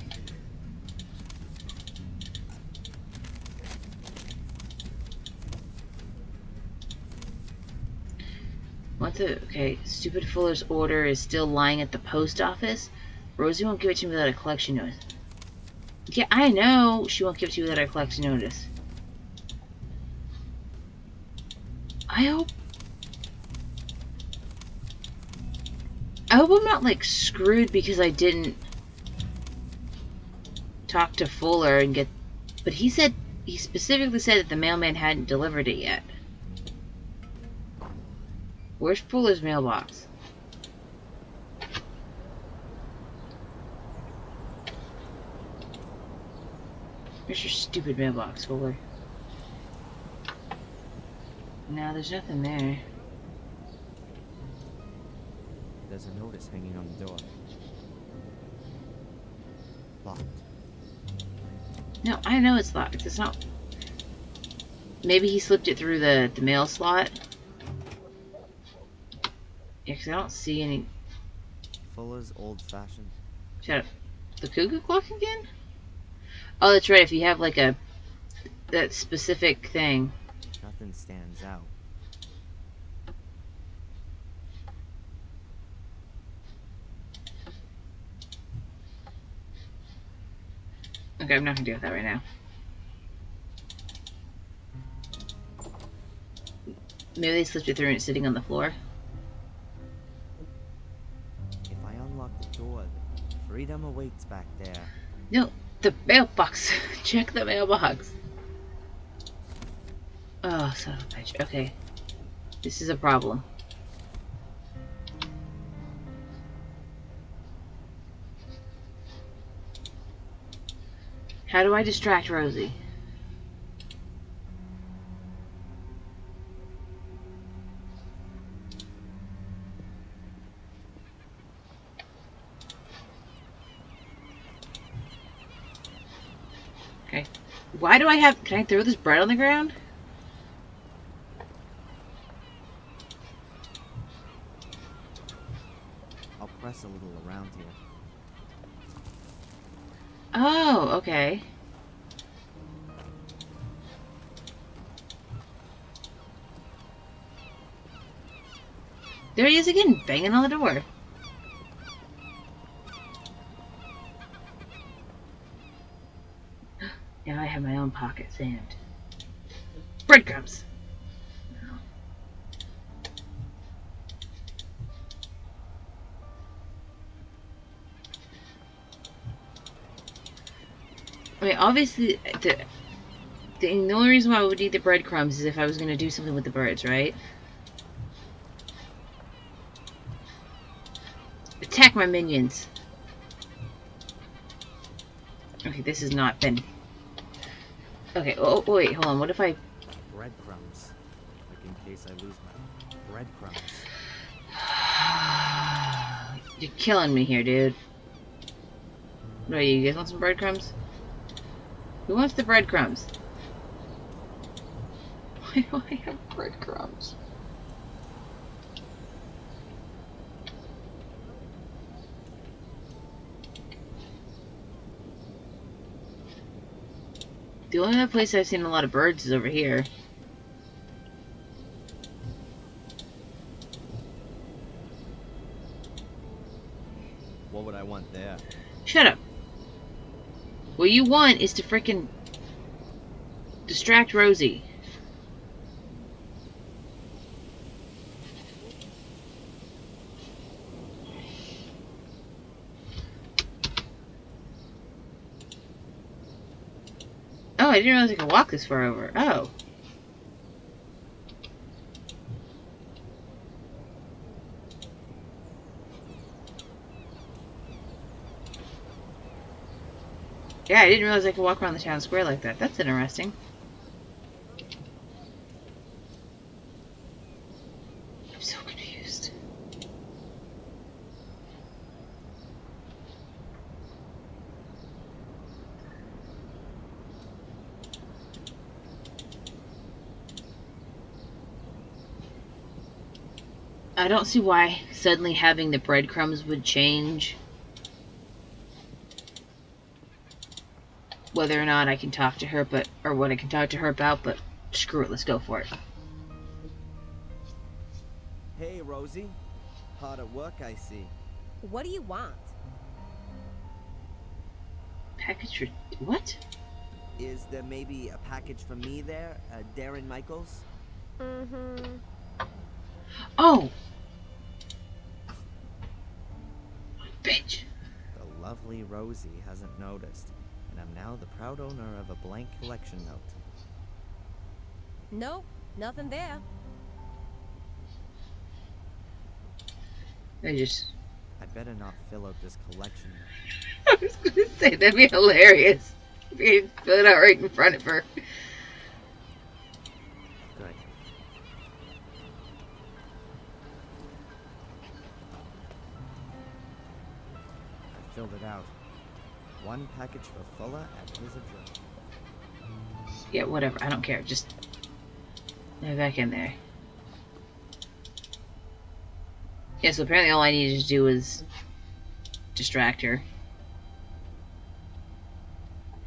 Okay, stupid Fuller's order is still lying at the post office. Rosie won't give it to me without a collection notice. Yeah, I know she won't give it to you without a collection notice. I hope I'm not, like, screwed because I didn't talk to Fuller and get... But he specifically said that the mailman hadn't delivered it yet. Where's Fuller's mailbox? Where's your stupid mailbox, Fuller? No, there's nothing there. There's a notice hanging on the door. Locked. No, I know it's locked. It's not. Maybe he slipped it through the mail slot. Yeah, because I don't see any. Fuller's old-fashioned. Shut up. The cuckoo clock again? Oh, that's right. If you have like that specific thing. Nothing stands out. Okay, I'm not gonna deal with that right now. Maybe they slipped it through and it's sitting on the floor. If I unlock the door, then freedom awaits back there. No, the mailbox. Check the mailbox. Oh, son of a bitch. Okay. This is a problem. How do I distract Rosie? Okay. Why do I have... Can I throw this bread on the ground? I'll press a little around here. Oh, okay. There he is again, banging on the door. Now I have my own pocket sand. Breadcrumbs. I mean, obviously, the only reason why I would need the breadcrumbs is if I was going to do something with the birds, right? Attack my minions. Okay, this has not been... Okay, oh wait, hold on, what if I... Breadcrumbs. Like in case I lose my breadcrumbs. You're killing me here, dude. What are you guys want some breadcrumbs? Who wants the breadcrumbs? Why do I have breadcrumbs? The only other place I've seen a lot of birds is over here. What would I want there? Shut up. What you want is to frickin' distract Rosie. Oh, I didn't realize I could walk this far over. Oh. Yeah, I didn't realize I could walk around the town square like that. That's interesting. I'm so confused. I don't see why suddenly having the breadcrumbs would change whether or not I can talk to her, or what I can talk to her about, but screw it, let's go for it. Hey, Rosie. Hard at work, I see. What do you want? Package for... what? Is there maybe a package for me there, Darren Michaels? Mm-hmm. Oh! Bitch. The lovely Rosie hasn't noticed, and I'm now the proud owner of a blank collection note. Nope, nothing there. I just. I better not fill out this collection. I was gonna say that'd be hilarious if you fill it out right in front of her. Good. I filled it out. One package for Fuller at his address. Yeah, whatever. I don't care. Just let me back in there. Yeah, so apparently all I needed to do was distract her.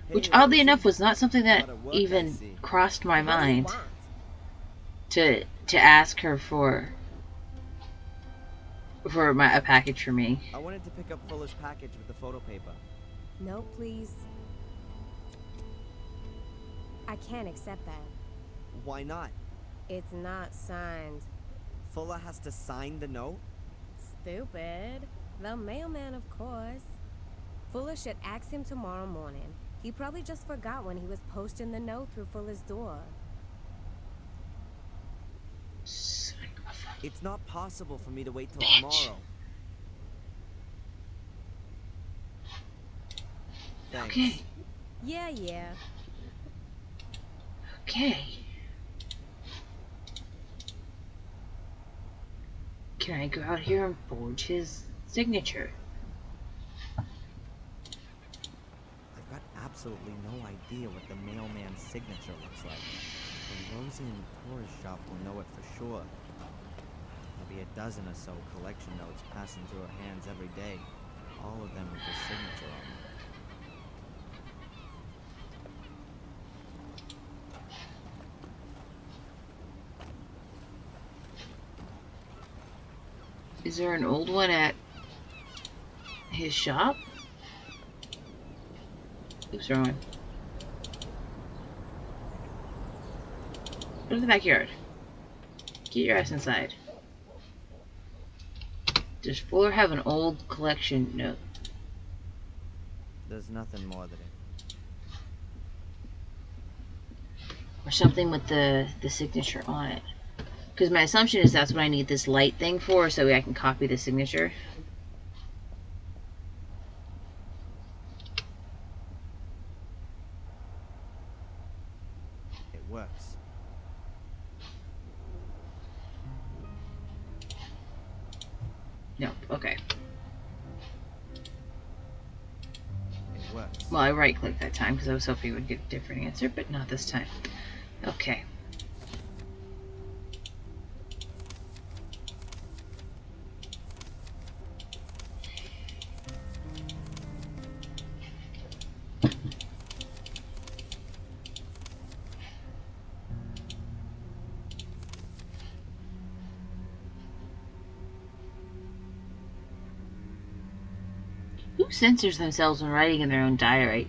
Which, oddly enough, was not something that even crossed my What do you mind want? to ask her for a package for me. I wanted to pick up Fuller's package with the photo paper. No, please. I can't accept that. Why not? It's not signed. Fuller has to sign the note? Stupid. The mailman, of course. Fuller should ask him tomorrow morning. He probably just forgot when he was posting the note through Fuller's door. It's not possible for me to wait till Bitch. tomorrow. Thanks. Okay. Yeah. Okay. Can I go out here and forge his signature? I've got absolutely no idea what the mailman's signature looks like. And Rosie in the tourist shop will know it for sure. Maybe a dozen or so collection notes passing through her hands every day. All of them with his signature on them. Is there an old one at his shop? Oops, wrong one. Go to the backyard. Get your ass inside. Does Fuller have an old collection note? There's nothing more than it. Or something with the signature on it? Because my assumption is that's what I need this light thing for, so I can copy the signature. It works. Nope, okay. It works. Well, I right-clicked that time because I was hoping it would get a different answer, but not this time. Okay. Who censors themselves when writing in their own diary?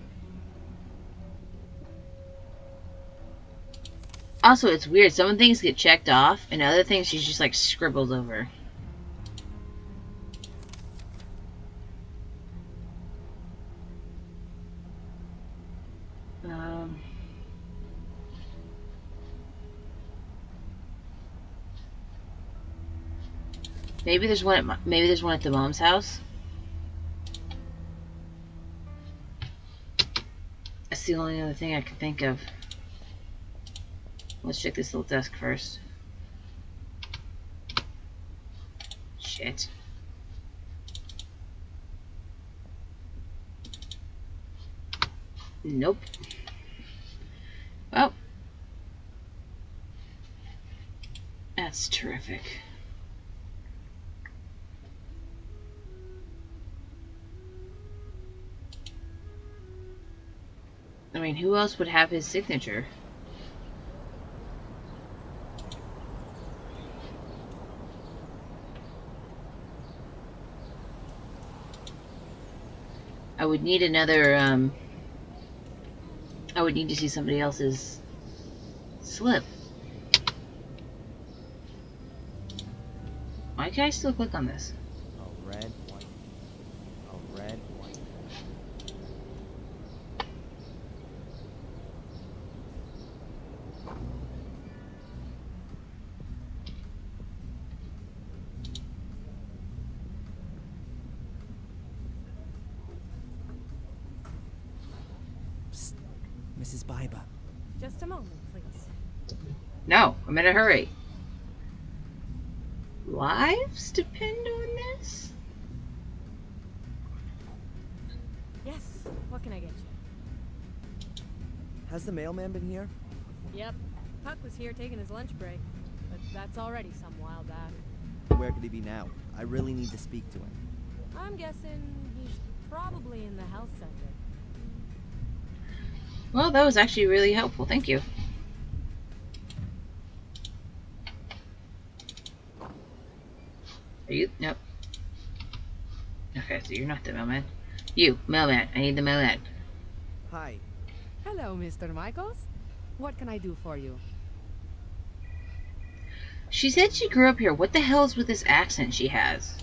Also, it's weird. Some things get checked off, and other things she just like scribbles over. Maybe there's one at the mom's house. That's the only other thing I can think of. Let's check this little desk first. Shit. Nope. Well. That's terrific. I mean, who else would have his signature? I would need another, I would need to see somebody else's slip. Why can I still click on this? A red, white. A red, white. Mrs. Biba. Just a moment, please. No, I'm in a hurry. Lives depend on this? Yes, what can I get you? Has the mailman been here? Yep, Puck was here taking his lunch break, but that's already some while back. Where could he be now? I really need to speak to him. I'm guessing he's probably in the health center. Well, that was actually really helpful. Thank you. Are you? Nope. Okay, so you're not the mailman. You, mailman. I need the mailman. Hi. Hello, Mr. Michaels. What can I do for you? She said she grew up here. What the hell is with this accent she has?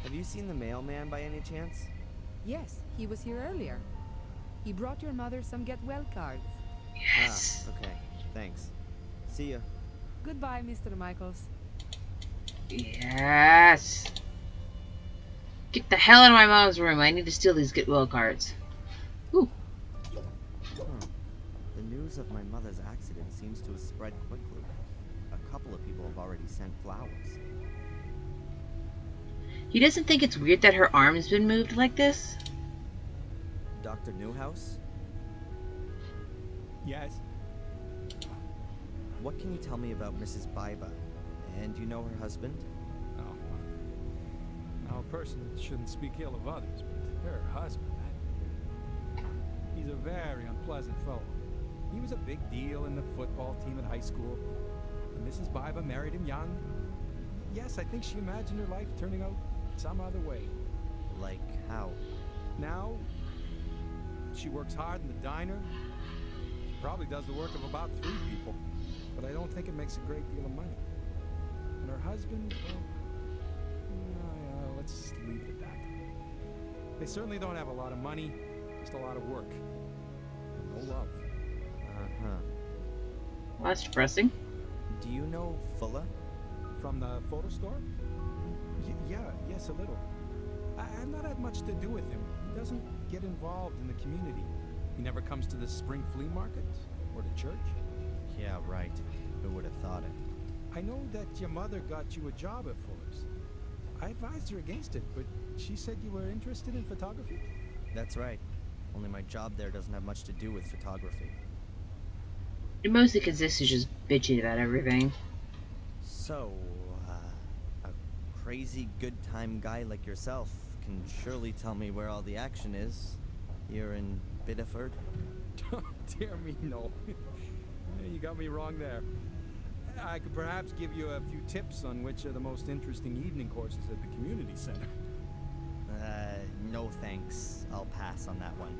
Have you seen the mailman by any chance? Yes, he was here earlier. He brought your mother some get well cards. Yes. Ah, okay. Thanks. See ya. Goodbye, Mr. Michaels. Yes. Get the hell out of my mom's room. I need to steal these get well cards. Ooh. The news of my mother's accident seems to have spread quickly. A couple of people have already sent flowers. He doesn't think it's weird that her arm's been moved like this? Dr. Newhouse? Yes. What can you tell me about Mrs. Biba? And do you know her husband? Oh, now a person shouldn't speak ill of others, but her husband, he's a very unpleasant fellow. He was a big deal in the football team at high school. And Mrs. Biba married him young. Yes, I think she imagined her life turning out some other way. Like how? Now, she works hard in the diner. She probably does the work of about 3 people, but I don't think it makes a great deal of money. And her husband, well, let's leave it at that. They certainly don't have a lot of money, just a lot of work. And no love. Uh-huh. Well, that's depressing. Do you know Fulla? From the photo store? Yes, a little. I've not had much to do with him. He doesn't get involved in the community. He never comes to the spring flea market or to church. Yeah, right. Who would have thought it? I know that your mother got you a job at Fuller's. I advised her against it, but she said you were interested in photography? That's right. Only my job there doesn't have much to do with photography. It mostly consists of just bitching about everything. So, a crazy good time guy like yourself can surely tell me where all the action is. Here in Biddeford? Dear me, no. You got me wrong there. I could perhaps give you a few tips on which are the most interesting evening courses at the community center. No thanks. I'll pass on that one.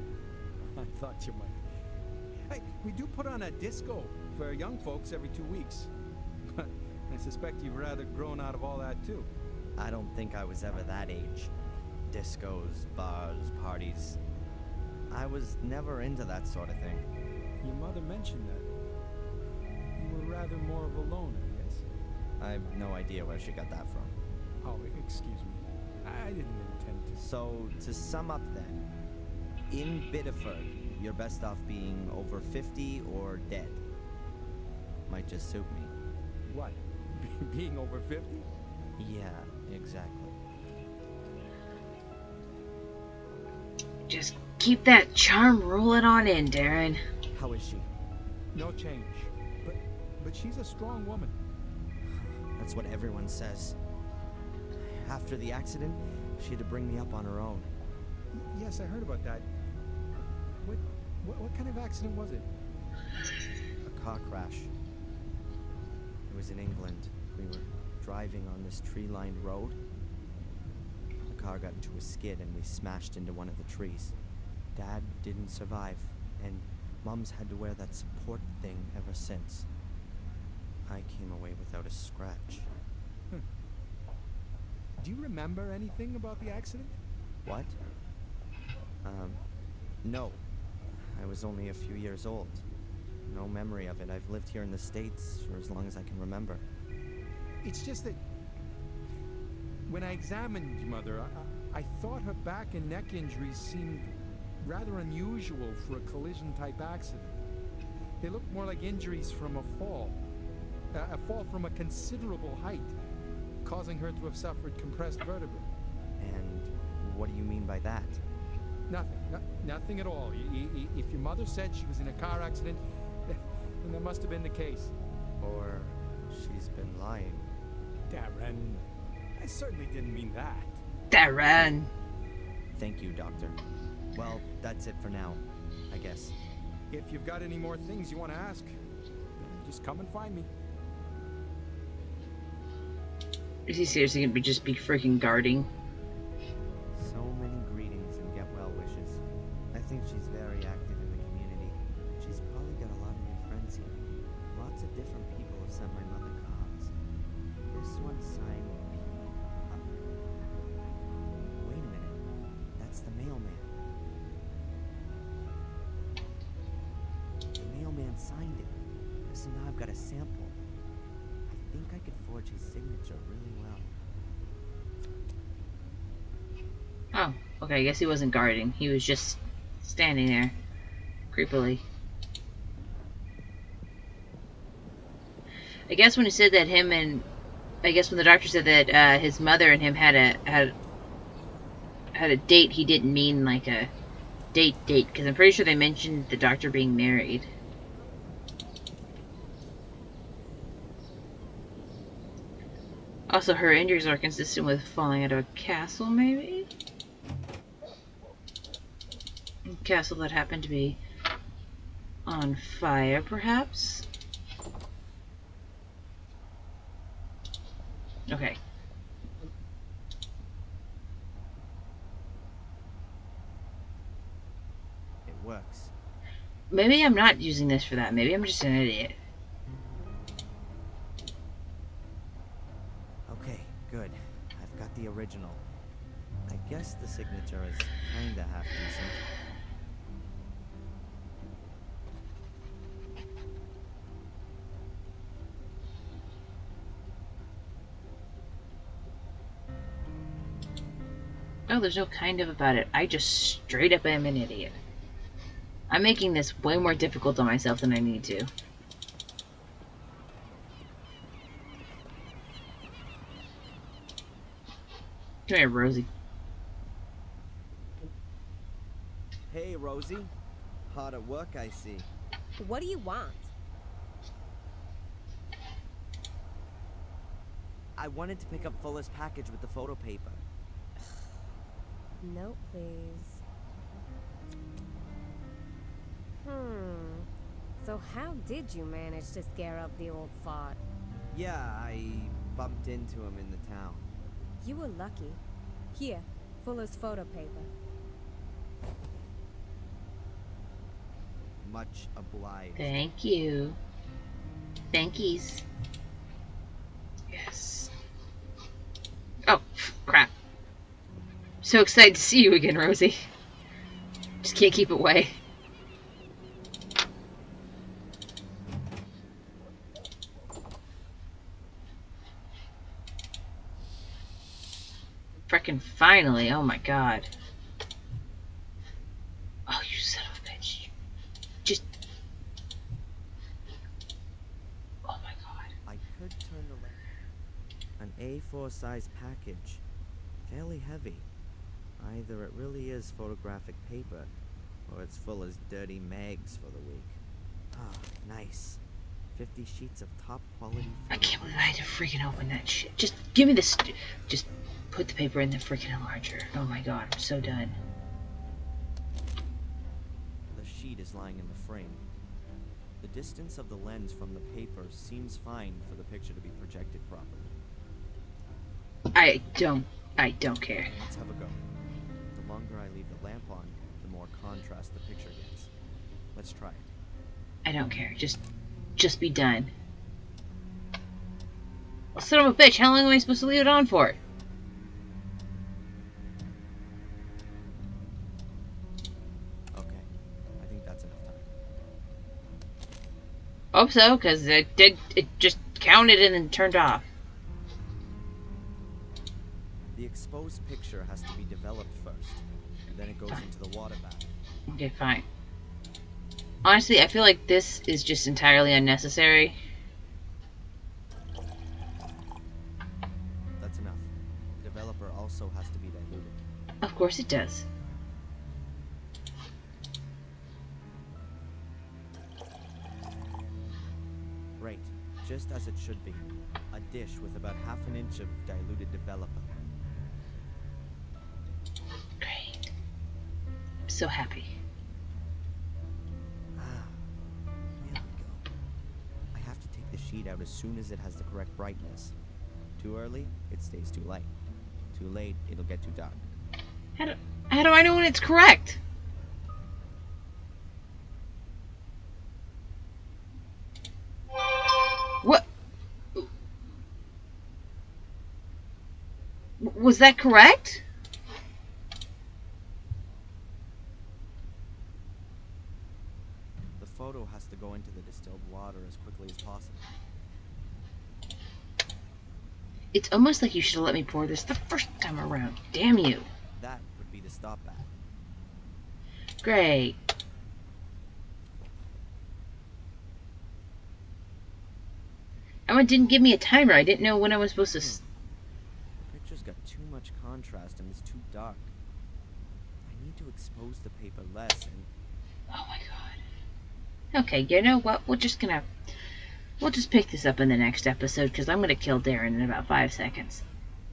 I thought you might. Hey, we do put on a disco for young folks every 2 weeks. But I suspect you've rather grown out of all that too. I don't think I was ever that age. Discos, bars, parties. I was never into that sort of thing. Your mother mentioned that. You were rather more of a loner, yes? I have no idea where she got that from. Oh, excuse me. I didn't intend to. So, to sum up then, in Biddeford, you're best off being over 50 or dead. Might just suit me. What? Being over 50? Yeah, exactly. Just keep that charm rolling on in, Darren. How is she? No change. But she's a strong woman. That's what everyone says. After the accident, she had to bring me up on her own. Yes, I heard about that. What kind of accident was it? A car crash. It was in England. We were driving on this tree-lined road. The car got into a skid and we smashed into one of the trees. Dad didn't survive, and Mom's had to wear that support thing ever since. I came away without a scratch. Do you remember anything about the accident? What? No. I was only a few years old. No memory of it. I've lived here in the States for as long as I can remember. It's just that when I examined your mother, I thought her back and neck injuries seemed rather unusual for a collision-type accident. They looked more like injuries from a fall. A fall from a considerable height, causing her to have suffered compressed vertebrae. And what do you mean by that? Nothing. Nothing at all. If your mother said she was in a car accident, then that must have been the case. Or she's been lying. Darren, I certainly didn't mean that. Darren. Thank you, Doctor. Well, that's it for now, I guess. If you've got any more things you want to ask, just come and find me. Is he seriously gonna just be freaking guarding? So many greetings and get well wishes. I think she's very active in the community. She's probably got a lot of new friends here. Lots of different people have sent my mother cards. This one's signed P. Puck. Wait a minute. That's the mailman. The mailman signed it. So now I've got a sample. I think I could forge his signature really well. Oh, okay, I guess he wasn't guarding. He was just standing there, creepily. I guess when he said that I guess when the doctor said that his mother and him had a date, he didn't mean like a date, because I'm pretty sure they mentioned the doctor being married. Also, her injuries are consistent with falling out of a castle, maybe? A castle that happened to be on fire, perhaps? Okay. It works. Maybe I'm not using this for that. Maybe I'm just an idiot. Okay, good. I've got the original. I guess the signature is kinda half decent. Oh, there's no kind of about it. I just straight up am an idiot. I'm making this way more difficult on myself than I need to. Come here, Rosie. Hey, Rosie. Hard at work, I see. What do you want? I wanted to pick up Fuller's package with the photo paper. No, please. So how did you manage to scare up the old fart? Yeah, I bumped into him in the town. You were lucky. Here, Fuller's photo paper. Much obliged. Thank you. Thankies. Yes. Oh, crap. So excited to see you again, Rosie. Just can't keep it away. Frickin' finally. Oh my god. Oh, you son of a bitch. Just... Oh my god. I could turn the lens. An A4 size package. Fairly heavy. Either it really is photographic paper, or it's full as dirty mags for the week. Ah, nice. 50 sheets of top quality. I can't believe I had to freaking open that shit. Just give me this. Just put the paper in the freaking enlarger. Oh my god, I'm so done. The sheet is lying in the frame. The distance of the lens from the paper seems fine for the picture to be projected properly. I don't care. Let's have a go. The longer I leave the lamp on, the more contrast the picture gets. Let's try it. I don't care. Just be done. Well, son of a bitch, how long am I supposed to leave it on for? Okay, I think that's enough time. Hope so, because it just counted and then turned off. The exposed picture has to be developed first. Then it goes into the water bath. Okay, fine. Honestly, I feel like this is just entirely unnecessary. That's enough. The developer also has to be diluted. Of course it does. Great. Just as it should be. A dish with about half an inch of diluted developer. Great. I'm so happy. Here we go. I have to take the sheet out as soon as it has the correct brightness. Too early, it stays too light. Too late, it'll get too dark. How do I know when it's correct? What? Was that correct? The photo has to go into the distilled water as quickly as possible. It's almost like you should have let me pour this the first time around. Damn you. That would be the stop bath. Great. It didn't give me a timer. I didn't know when I was supposed to... The picture's got too much contrast and it's too dark. I need to expose the paper less and... Oh my god. Okay, you know what? We'll just pick this up in the next episode, because I'm gonna kill Darren in about 5 seconds.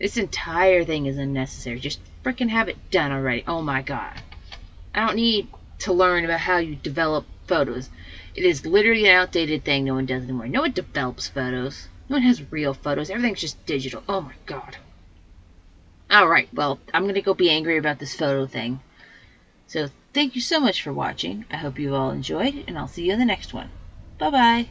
This entire thing is unnecessary. Just freaking have it done already. Oh my god. I don't need to learn about how you develop photos. It is literally an outdated thing no one does anymore. No one develops photos. No one has real photos. Everything's just digital. Oh my god. Alright, well, I'm gonna go be angry about this photo thing. So, thank you so much for watching. I hope you all enjoyed, and I'll see you in the next one. Bye-bye.